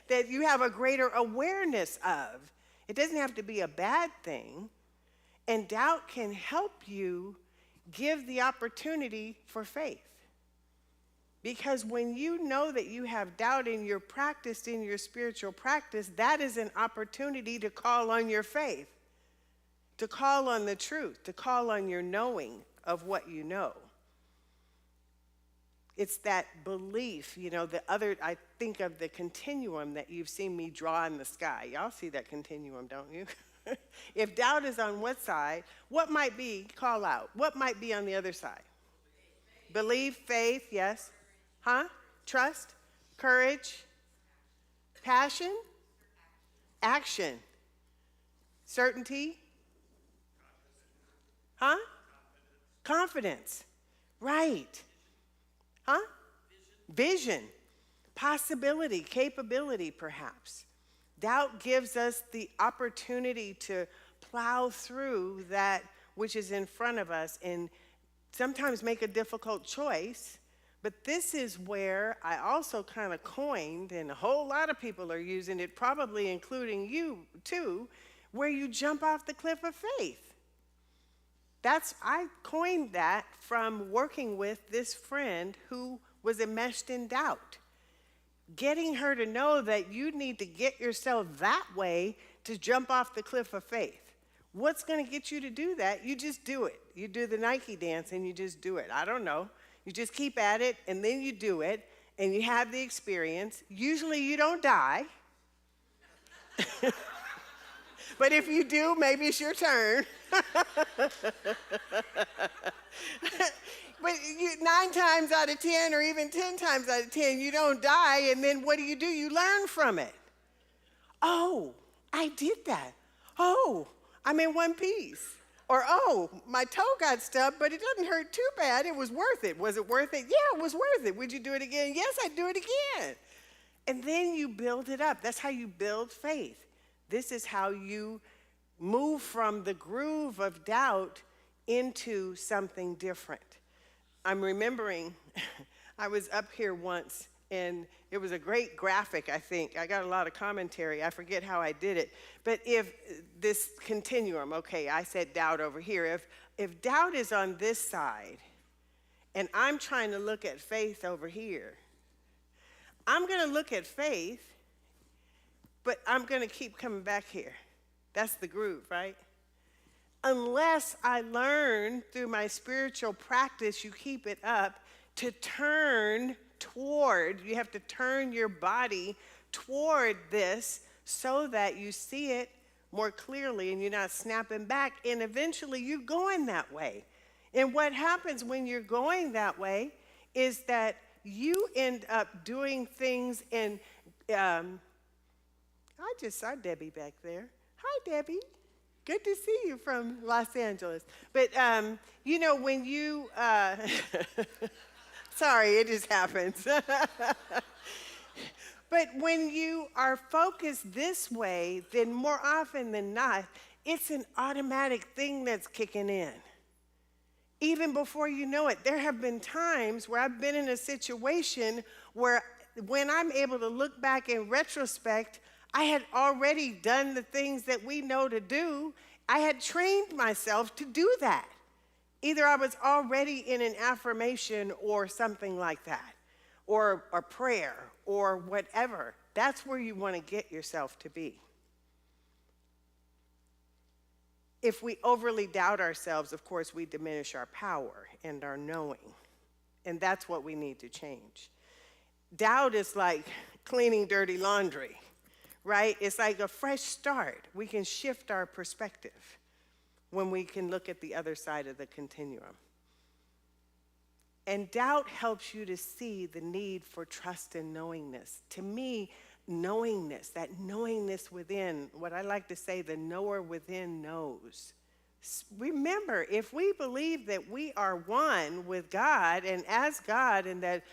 that you have a greater awareness of. It doesn't have to be a bad thing. And doubt can help you give the opportunity for faith. Because when you know that you have doubt in your practice, in your spiritual practice, that is an opportunity to call on your faith, to call on the truth, to call on your knowing of what you know. It's that belief, I think of the continuum that you've seen me draw in the sky. Y'all see that continuum, don't you? If doubt is on one side, what might be, call out, what might be on the other side? Belief, faith, yes. Trust, courage, passion, action, certainty, confidence, right. Vision, possibility, capability, perhaps. Doubt gives us the opportunity to plow through that which is in front of us and sometimes make a difficult choice. But this is where I also kind of coined, and a whole lot of people are using it, probably including you too, where you jump off the cliff of faith. I coined that from working with this friend who was enmeshed in doubt. Getting her to know that you need to get yourself that way to jump off the cliff of faith. What's going to get you to do that? You just do it. You do the Nike dance and you just do it. I don't know. You just keep at it and then you do it and you have the experience. Usually you don't die. But if you do, maybe it's your turn. But 9 times out of 10 or even 10 times out of 10, you don't die, and then what do? You learn from it. Oh, I did that. Oh, I'm in one piece. Or, oh, my toe got stubbed, but it doesn't hurt too bad. It was worth it. Was it worth it? Yeah, it was worth it. Would you do it again? Yes, I'd do it again. And then you build it up. That's how you build faith. This is how you move from the groove of doubt into something different. I'm remembering I was up here once, and it was a great graphic, I think. I got a lot of commentary. I forget how I did it. But if this continuum, okay, I said doubt over here. If doubt is on this side, and I'm trying to look at faith over here, I'm going to look at faith, but I'm going to keep coming back here. That's the groove, right? Unless I learn through my spiritual practice, you keep it up, to turn toward, you have to turn your body toward this so that you see it more clearly and you're not snapping back, and eventually you're going that way. And what happens when you're going that way is that you end up doing things, and I just saw Debbie back there. Hi, Debbie. Good to see you from Los Angeles. But, when you, sorry, it just happens. But when you are focused this way, then more often than not, it's an automatic thing that's kicking in. Even before you know it, there have been times where I've been in a situation where when I'm able to look back in retrospect, I had already done the things that we know to do. I had trained myself to do that. Either I was already in an affirmation or something like that, or a prayer or whatever. That's where you want to get yourself to be. If we overly doubt ourselves, of course, we diminish our power and our knowing. And that's what we need to change. Doubt is like cleaning dirty laundry. Right? It's like a fresh start. We can shift our perspective when we can look at the other side of the continuum. And doubt helps you to see the need for trust and knowingness. To me, knowingness, that knowingness within, what I like to say, the knower within knows. Remember, if we believe that we are one with God and as God, and that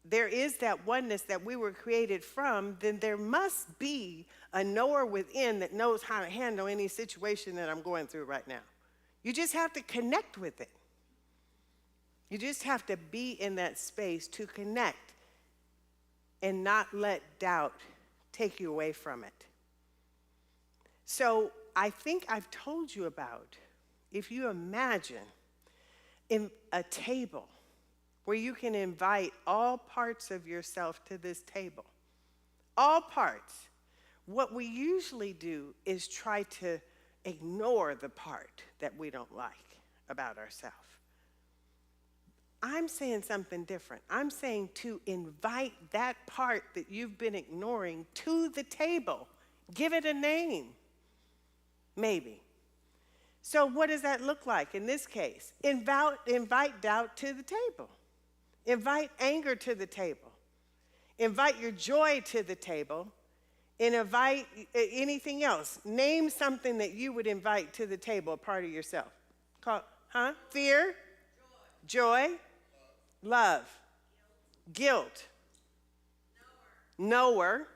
there is that oneness that we were created from, then there must be a knower within that knows how to handle any situation that I'm going through right now. You just have to connect with it. You just have to be in that space to connect and not let doubt take you away from it. So I think I've told you about, if you imagine in a table where you can invite all parts of yourself to this table. All parts. What we usually do is try to ignore the part that we don't like about ourselves. I'm saying something different. I'm saying to invite that part that you've been ignoring to the table. Give it a name, maybe. So what does that look like in this case? Invite doubt to the table. Invite anger to the table. Invite your joy to the table. And invite anything else. Name something that you would invite to the table, a part of yourself. Fear, joy, love, guilt, knower,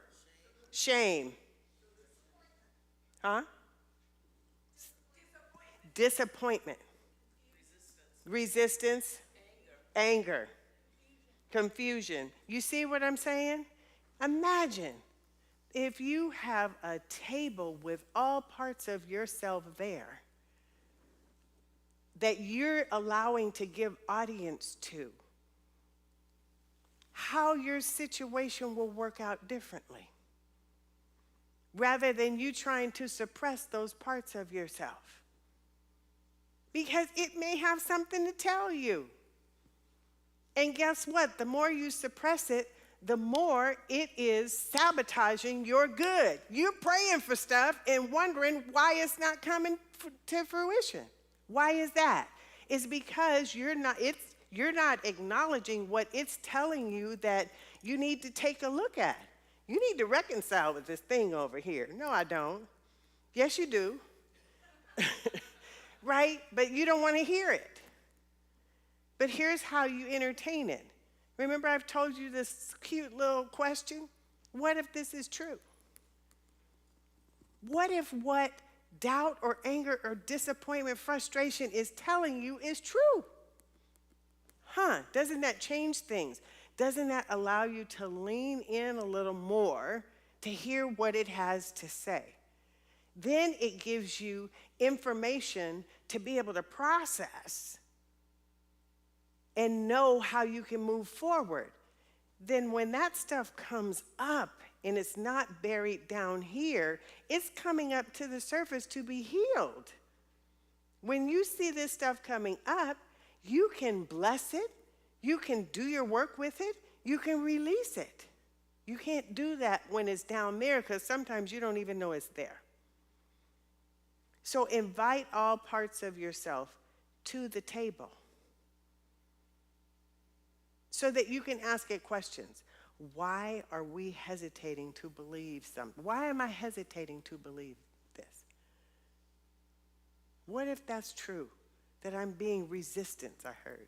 shame. Disappointment, resistance, anger, confusion. You see what I'm saying? Imagine if you have a table with all parts of yourself there that you're allowing to give audience to, how your situation will work out differently, rather than you trying to suppress those parts of yourself. Because it may have something to tell you. And guess what? The more you suppress it, the more it is sabotaging your good. You're praying for stuff and wondering why it's not coming to fruition. Why is that? It's because you're not acknowledging what it's telling you that you need to take a look at. You need to reconcile with this thing over here. No, I don't. Yes, you do. Right? But you don't want to hear it. But here's how you entertain it. Remember I've told you this cute little question? What if this is true? What if what doubt or anger or disappointment, frustration is telling you is true? Doesn't that change things? Doesn't that allow you to lean in a little more to hear what it has to say? Then it gives you information to be able to process and know how you can move forward. Then when that stuff comes up and it's not buried down here, it's coming up to the surface to be healed. When you see this stuff coming up, you can bless it, you can do your work with it, you can release it. You can't do that when it's down there because sometimes you don't even know it's there. So invite all parts of yourself to the table so that you can ask it questions. Why are we hesitating to believe something? Why am I hesitating to believe this? What if that's true? That I'm being resistant, I heard.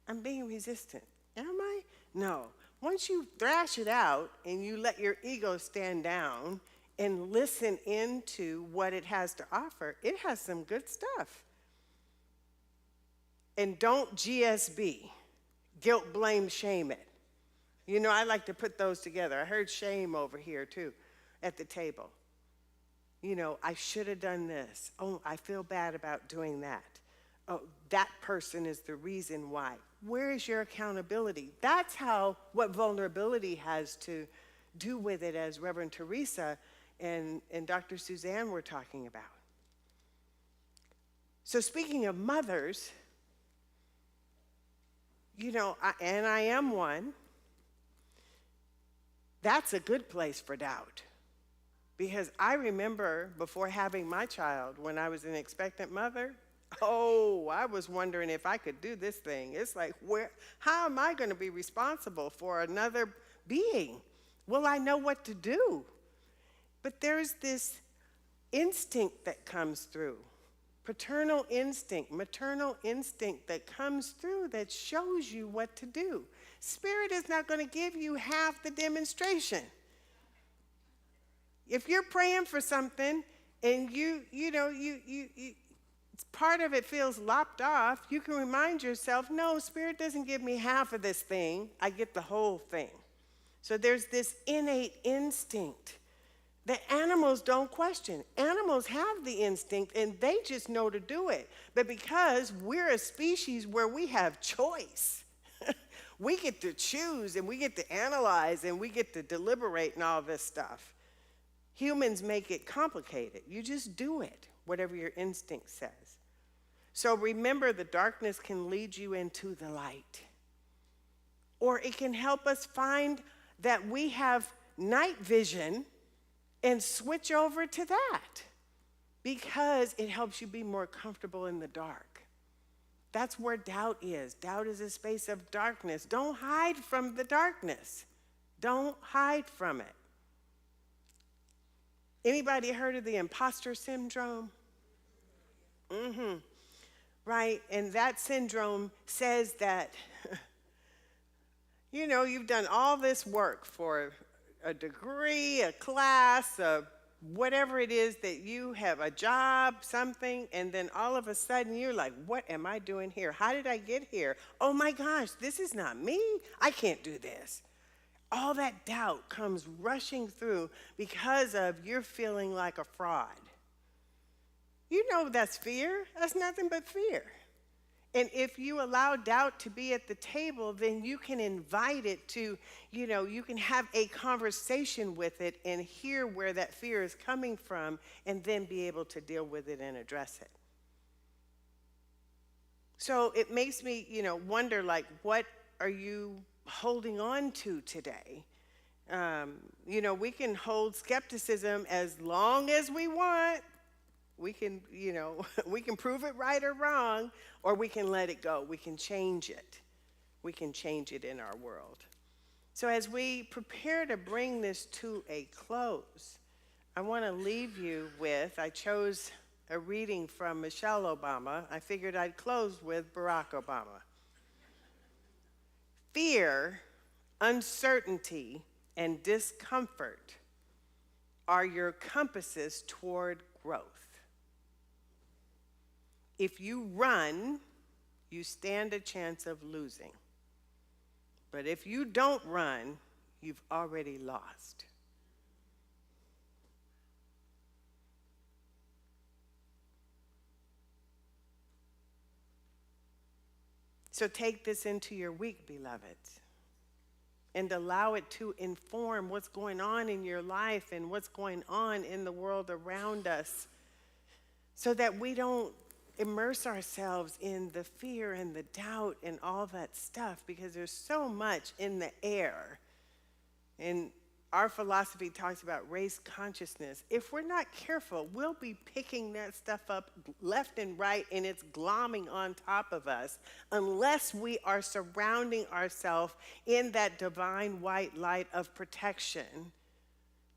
I'm being resistant. Am I? No. Once you thrash it out and you let your ego stand down and listen into what it has to offer, it has some good stuff. And don't GSB, guilt, blame, shame it. You know, I like to put those together. I heard shame over here too at the table. You know, I should have done this. Oh, I feel bad about doing that. Oh, that person is the reason why. Where is your accountability? That's what vulnerability has to do with it, as Reverend Teresa and Dr. Suzanne were talking about. So speaking of mothers, you know, and I am one, that's a good place for doubt. Because I remember before having my child, when I was an expectant mother, I was wondering if I could do this thing. It's like, how am I going to be responsible for another being? Will I know what to do? But there's this instinct that comes through, paternal instinct, maternal instinct that comes through that shows you what to do. Spirit is not going to give you half the demonstration. If you're praying for something and part of it feels lopped off, you can remind yourself, no, Spirit doesn't give me half of this thing. I get the whole thing. So there's this innate instinct that animals don't question. Animals have the instinct and they just know to do it. But because we're a species where we have choice, we get to choose and we get to analyze and we get to deliberate and all this stuff. Humans make it complicated. You just do it, whatever your instinct says. So remember, the darkness can lead you into the light. or it can help us find that we have night vision and switch over to that because it helps you be more comfortable in the dark. That's where doubt is. Doubt is a space of darkness. Don't hide from the darkness. Don't hide from it. Anybody heard of the imposter syndrome? Right, and that syndrome says that, you've done all this work for a degree, a class, whatever it is that you have, a job, something, and then all of a sudden you're like, what am I doing here? How did I get here? Oh my gosh, this is not me. I can't do this. All that doubt comes rushing through because of you're feeling like a fraud. You know that's fear. That's nothing but fear. And if you allow doubt to be at the table, then you can invite it to, you can have a conversation with it and hear where that fear is coming from and then be able to deal with it and address it. So it makes me, wonder, like, what are you holding on to today? We can hold skepticism as long as we want. We can, we can prove it right or wrong, or we can let it go. We can change it. We can change it in our world. So as we prepare to bring this to a close, I want to leave you with, I chose a reading from Michelle Obama. I figured I'd close with Barack Obama. Fear, uncertainty, and discomfort are your compasses toward growth. If you run, you stand a chance of losing. But if you don't run, you've already lost. So take this into your week, beloved, and allow it to inform what's going on in your life and what's going on in the world around us, so that we don't immerse ourselves in the fear and the doubt and all that stuff, because there's so much in the air. And our philosophy talks about race consciousness. If we're not careful, we'll be picking that stuff up left and right, and it's glomming on top of us unless we are surrounding ourselves in that divine white light of protection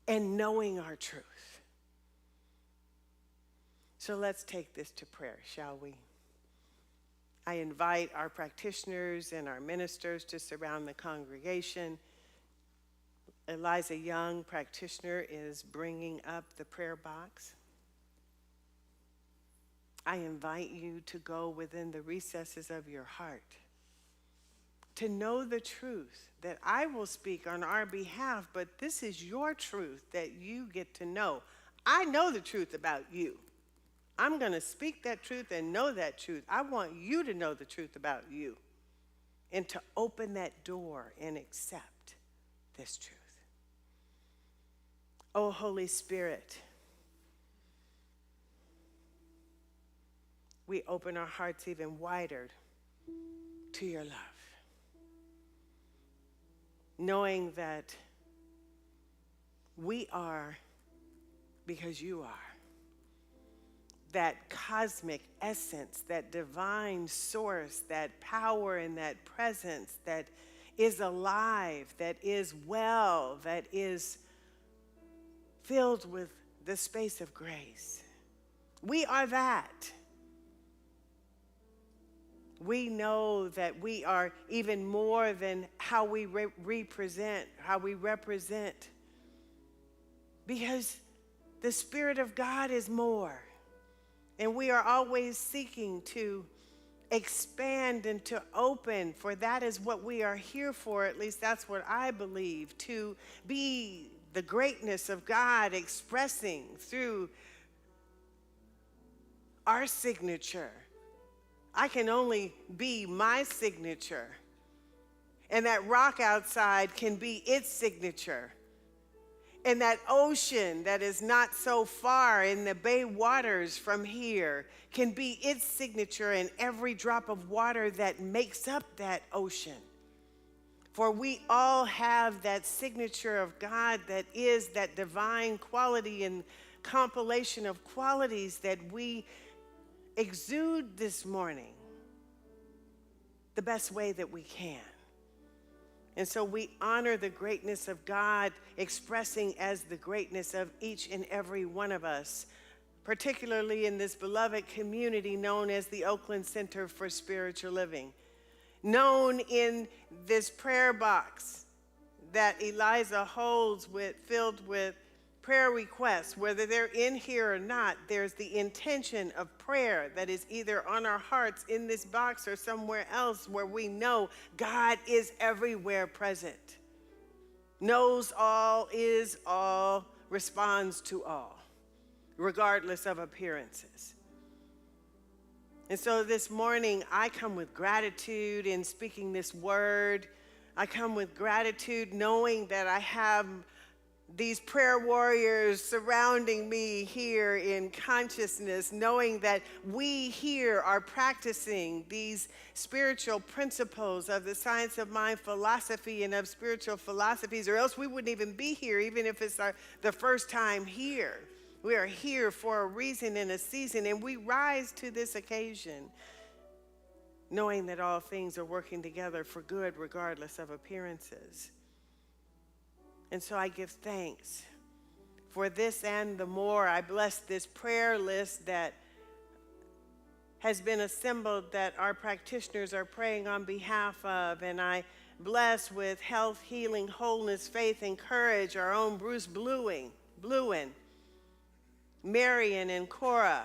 and knowing our truth. So let's take this to prayer, shall we? I invite our practitioners and our ministers to surround the congregation. Eliza Young, practitioner, is bringing up the prayer box. I invite you to go within the recesses of your heart, to know the truth that I will speak on our behalf, but this is your truth that you get to know. I know the truth about you. I'm going to speak that truth and know that truth. I want you to know the truth about you and to open that door and accept this truth. Oh, Holy Spirit, we open our hearts even wider to your love, knowing that we are because you are. That cosmic essence, that divine source, that power and that presence that is alive, that is well, that is filled with the space of grace. We are that. We know that we are even more than how we represent, because the Spirit of God is more. And we are always seeking to expand and to open, for that is what we are here for. At least that's what I believe, to be the greatness of God expressing through our signature. I can only be my signature, and that rock outside can be its signature. And that ocean that is not so far in the bay waters from here can be its signature, in every drop of water that makes up that ocean. For we all have that signature of God that is that divine quality and compilation of qualities that we exude this morning the best way that we can. And so we honor the greatness of God expressing as the greatness of each and every one of us, particularly in this beloved community known as the Oakland Center for Spiritual Living. Known in this prayer box that Eliza holds filled with prayer requests, whether they're in here or not, there's the intention of prayer that is either on our hearts in this box or somewhere else where we know God is everywhere present, knows all, is all, responds to all, regardless of appearances. And so this morning, I come with gratitude in speaking this word. I come with gratitude knowing that I have these prayer warriors surrounding me here in consciousness, knowing that we here are practicing these spiritual principles of the science of mind philosophy and of spiritual philosophies, or else we wouldn't even be here, even if it's the first time here. We are here for a reason and a season, and we rise to this occasion knowing that all things are working together for good regardless of appearances. And so I give thanks for this and the more. I bless this prayer list that has been assembled that our practitioners are praying on behalf of, and I bless with health, healing, wholeness, faith, and courage our own Bruce Blewin, Marion and Cora,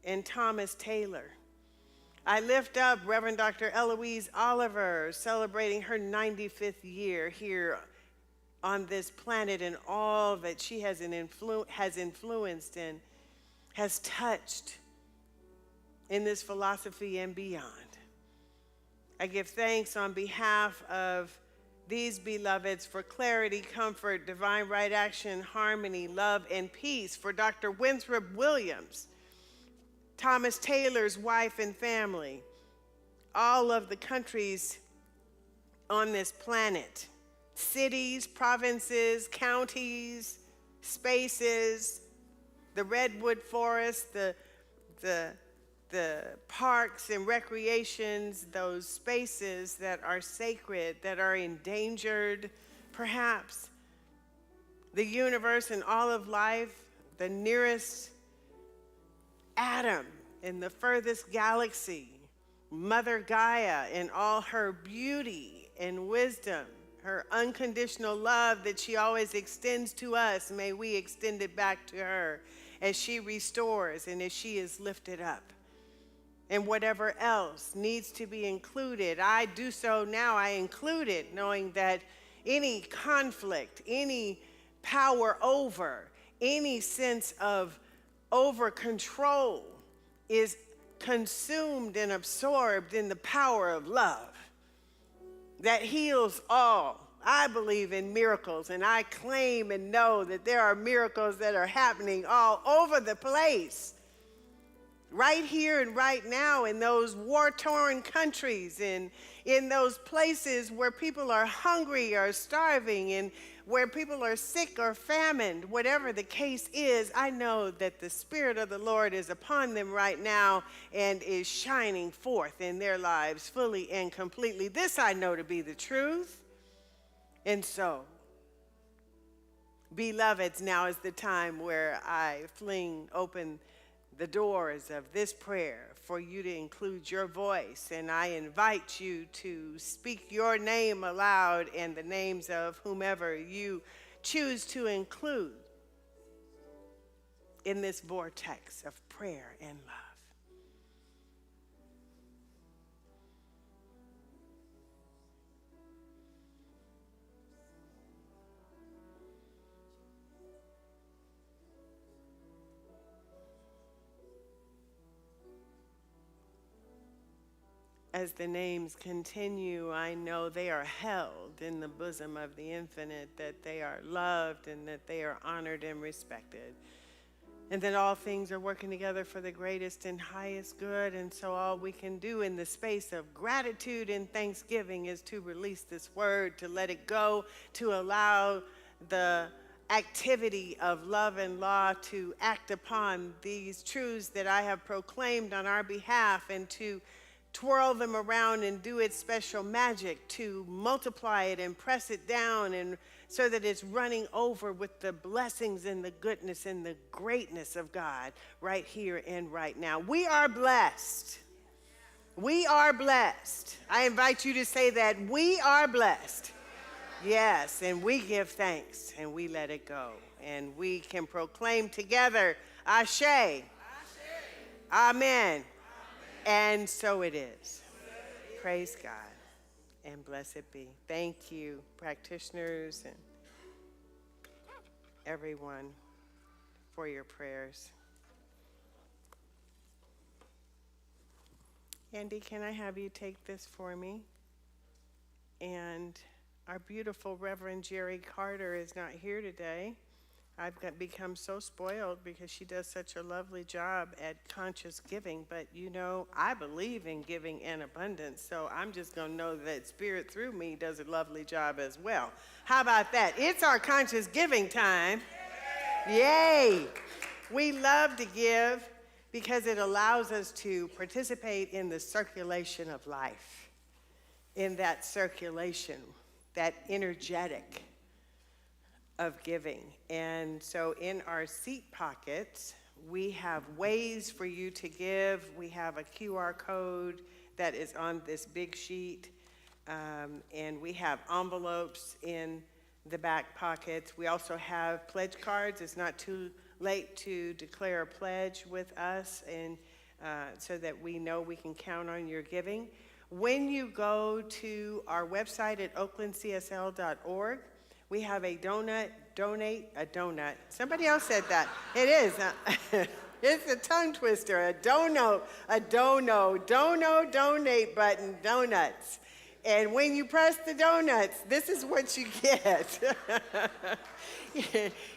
and Thomas Taylor. I lift up Reverend Dr. Eloise Oliver, celebrating her 95th year here on this planet and all that she has influenced and has touched in this philosophy and beyond. I give thanks on behalf of these beloveds for clarity, comfort, divine right action, harmony, love, and peace. For Dr. Winthrop Williams, Thomas Taylor's wife and family, all of the countries on this planet, cities, provinces, counties, spaces, the redwood forest, the parks and recreations, those spaces that are sacred, that are endangered, perhaps, the universe and all of life, the nearest atom in the furthest galaxy, Mother Gaia in all her beauty and wisdom, her unconditional love that she always extends to us, may we extend it back to her as she restores and as she is lifted up. And whatever else needs to be included, I do so now. I include it, knowing that any conflict, any power over, any sense of over control is consumed and absorbed in the power of love that heals all. I believe in miracles, and I claim and know that there are miracles that are happening all over the place, right here and right now, in those war-torn countries, and in those places where people are hungry or starving, and where people are sick or famined. Whatever the case is, I know that the Spirit of the Lord is upon them right now and is shining forth in their lives fully and completely. This I know to be the truth. And so, beloveds, now is the time where I fling open the doors of this prayer for you to include your voice, and I invite you to speak your name aloud and the names of whomever you choose to include in this vortex of prayer and love. As the names continue, I know they are held in the bosom of the infinite, that they are loved and that they are honored and respected. and that all things are working together for the greatest and highest good. And so all we can do in the space of gratitude and thanksgiving is to release this word, to let it go, to allow the activity of love and law to act upon these truths that I have proclaimed on our behalf, and to twirl them around and do its special magic, to multiply it and press it down, and so that it's running over with the blessings and the goodness and the greatness of God right here and right now. We are blessed. We are blessed. I invite you to say that. We are blessed. Yes, and we give thanks and we let it go. And we can proclaim together, Ashe. Ashe. Amen. And so it is. Praise God and blessed be. Thank you, practitioners and everyone, for your prayers. Andy, can I have you take this for me? And our beautiful Reverend Jerry Carter is not here today. I've become so spoiled because she does such a lovely job at conscious giving. But you know, I believe in giving in abundance, so I'm just going to know that Spirit through me does a lovely job as well. How about that? It's our conscious giving time. Yay! We love to give because it allows us to participate in the circulation of life, in that circulation, that energetic of giving. And so in our seat pockets, we have ways for you to give. We have a QR code that is on this big sheet, and we have envelopes in the back pockets. We also have pledge cards. It's not too late to declare a pledge with us, and so that we know we can count on your giving. When you go to our website at oaklandcsl.org, we have a donate a donut. Somebody else said that. It is. It's a tongue twister. A donate button, donuts. And when you press the donuts, this is what you get.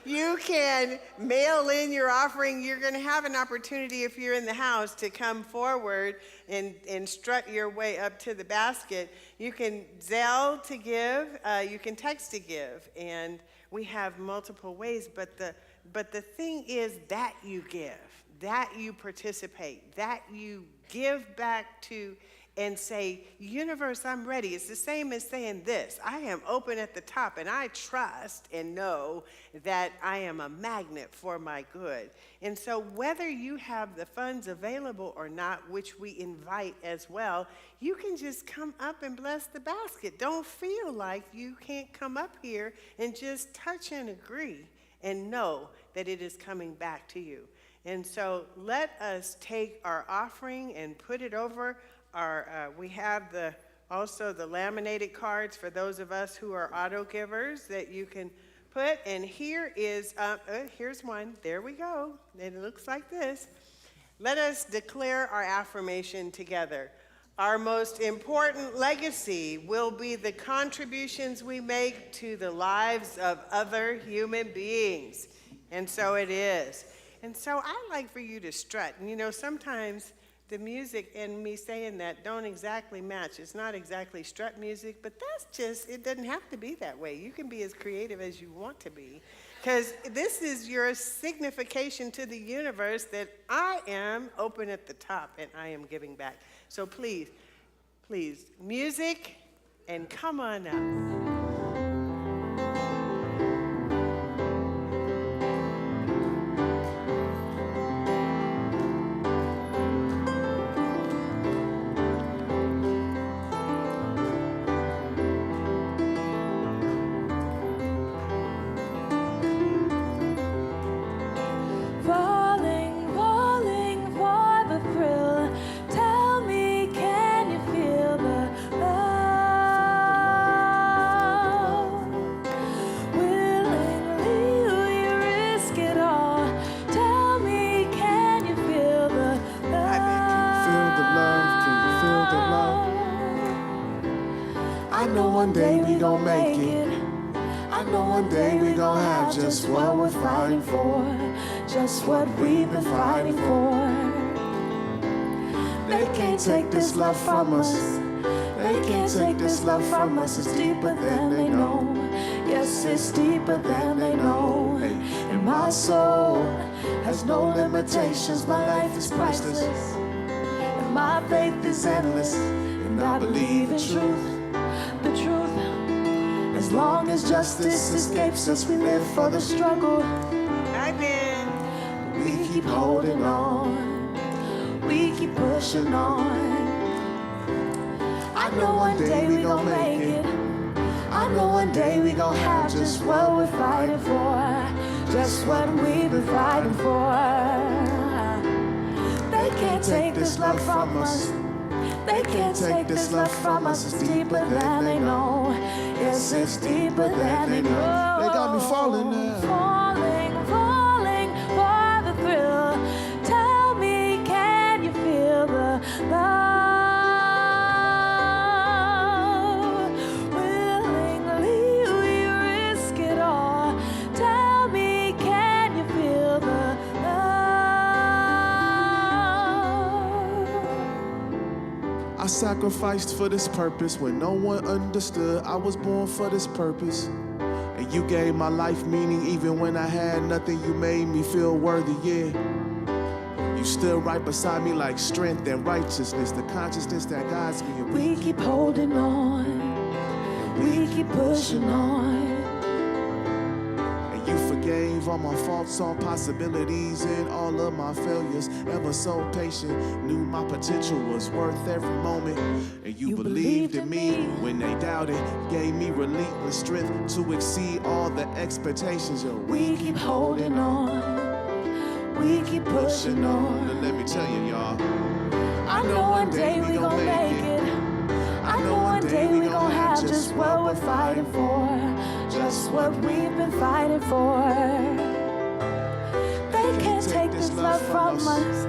You can mail in your offering. You're going to have an opportunity, if you're in the house, to come forward and strut your way up to the basket. You can Zelle to give. You can text to give. And we have multiple ways. But the thing is that you give, that you participate, that you give back to and say, universe, I'm ready. It's the same as saying this. I am open at the top, and I trust and know that I am a magnet for my good. And so whether you have the funds available or not, which we invite as well, you can just come up and bless the basket. Don't feel like you can't come up here and just touch and agree and know that it is coming back to you. And so let us take our offering and put it over we have also the laminated cards for those of us who are auto givers that you can put. And here is, here's one. There we go. And it looks like this. Let us declare our affirmation together. Our most important legacy will be the contributions we make to the lives of other human beings. And so it is. And so I'd like for you to strut. And you know, sometimes the music and me saying that don't exactly match. It's not exactly strut music, but that's just, it doesn't have to be that way. You can be as creative as you want to be, because this is your signification to the universe that I am open at the top and I am giving back. So please, music, and come on up. One day we gon' make it. I know one day we gon' have just what we're fighting for. just what we've been fighting for. They can't take this love from us. They can't take this love from us. It's deeper than they know. Yes, it's deeper than they know. And my soul has no limitations. My life is priceless. And my faith is endless. And I believe in truth, the truth. As long as justice escapes us, we live for the struggle. Amen. We keep holding on. We keep pushing on. I know one day we gon' make it. I know one day we gon' have just what we're fighting for. Just what we've been fighting for. They can't take this love from us. They can't take this love from us. It's deeper than they know. Yes, it's deeper than they know. They got me falling now. Falling, falling for the thrill. Tell me, can you feel the love? Willingly we risk it all. Tell me, can you feel the love? I sacrificed for this purpose when no one understood. I was born for this purpose. And you gave my life meaning even when I had nothing. You made me feel worthy, yeah. You stood right beside me like strength and righteousness, the consciousness that guides me. And We keep holding on. We keep pushing on. you forgave all my faults, all possibilities, and all of my failures. Ever so patient, knew my potential was worth every moment. And you believed in me when they doubted. Gave me relentless strength to exceed all the expectations. Yo, We keep holding on. We keep pushing on. And let me tell you, y'all, I know one day we gon' make it. I know one day we gon' have just what we're fighting for. Just what we've been fighting for. They can't take this love from us.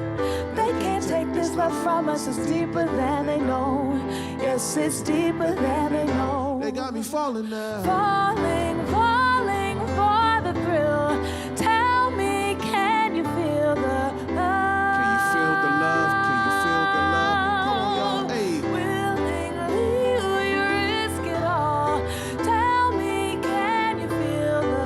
They can't take this love from us. It's deeper than they know. Yes, it's deeper than they know. they got me falling now. Falling, falling for the thrill. Tell me, can you feel the love? Can you feel the love? Can you feel the love? Come on, y'all. Hey. Willingly we risk it all. Tell me, can you feel the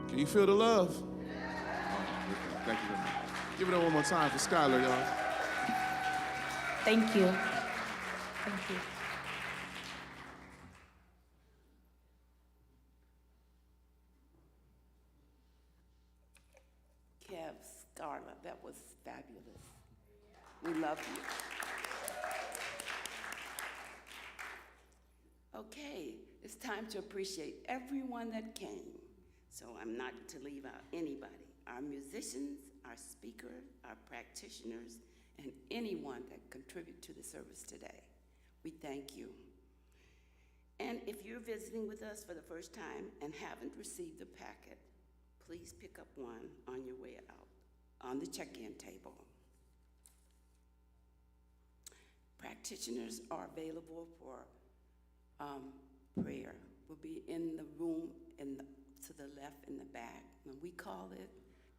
Can you feel the love? Thank you very much. Give it up one more time for Skylar, y'all. Thank you. Thank you. Kev, Starla, that was fabulous. We love you. Okay, it's time to appreciate everyone that came. So I'm not to leave out anybody. Our musicians, our speakers, our practitioners, and anyone that contributed to the service today. We thank you. And if you're visiting with us for the first time and haven't received the packet, please pick up one on your way out on the check-in table. Practitioners are available for prayer. We'll be in the room to the left in the back. When we call it,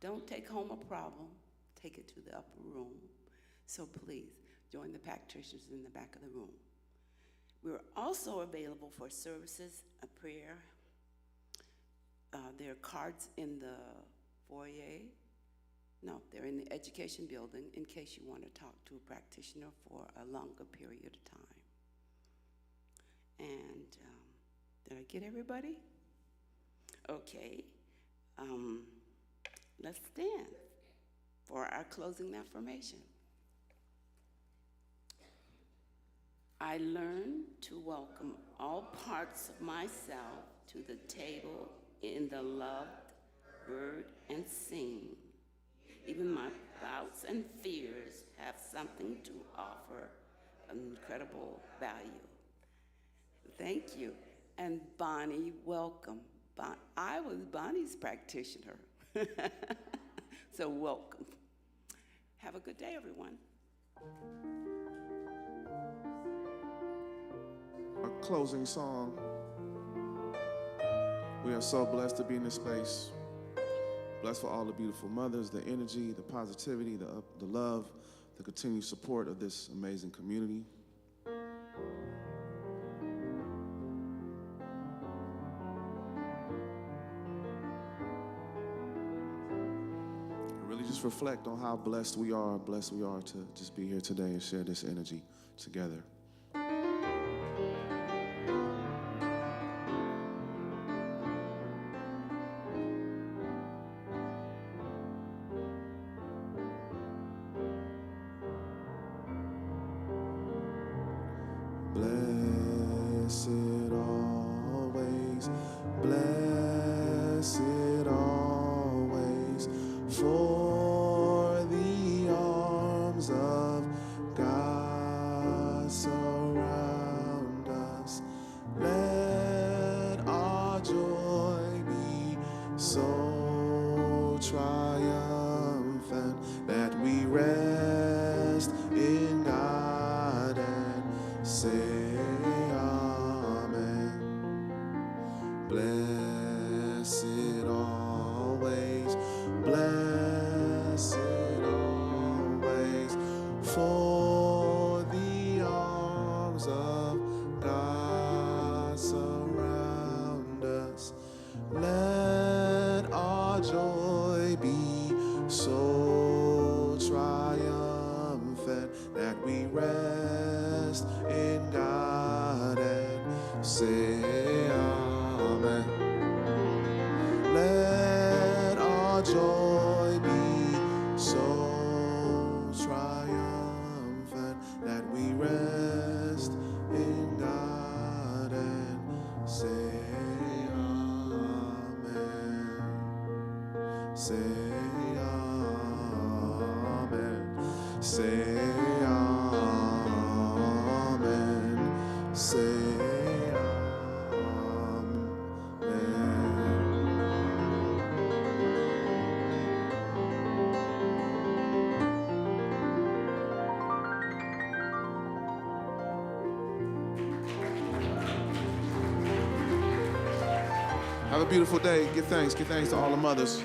don't take home a problem, take it to the upper room. So please, join the practitioners in the back of the room. We're also available for services, a prayer, There are cards in the foyer. No, they're in the education building in case you want to talk to a practitioner for a longer period of time. And did I get everybody? Okay. Let's stand for our closing affirmation. I learn to welcome all parts of myself to the table in the loved word and sing. Even my doubts and fears have something to offer, an incredible value. Thank you. And Bonnie, welcome. I was Bonnie's practitioner. So welcome. Have a good day, everyone. Our closing song. We are so blessed to be in this space. Blessed for all the beautiful mothers, the energy, the positivity, the love, the continued support of this amazing community. Really just reflect on how blessed we are to just be here today and share this energy together. Blessed always, blessed always, for the arms of God surround us. Let our joy be so triumphant that we rest in God and say amen. Blessed always, blessed always, for the arms of God surround us. Let our joy be so triumphant that we rest in God and say amen. Let our joy be so triumphant that we rest in God and say amen. Say amen. Say amen. Say Have a beautiful day. Give thanks. Give thanks to all the mothers.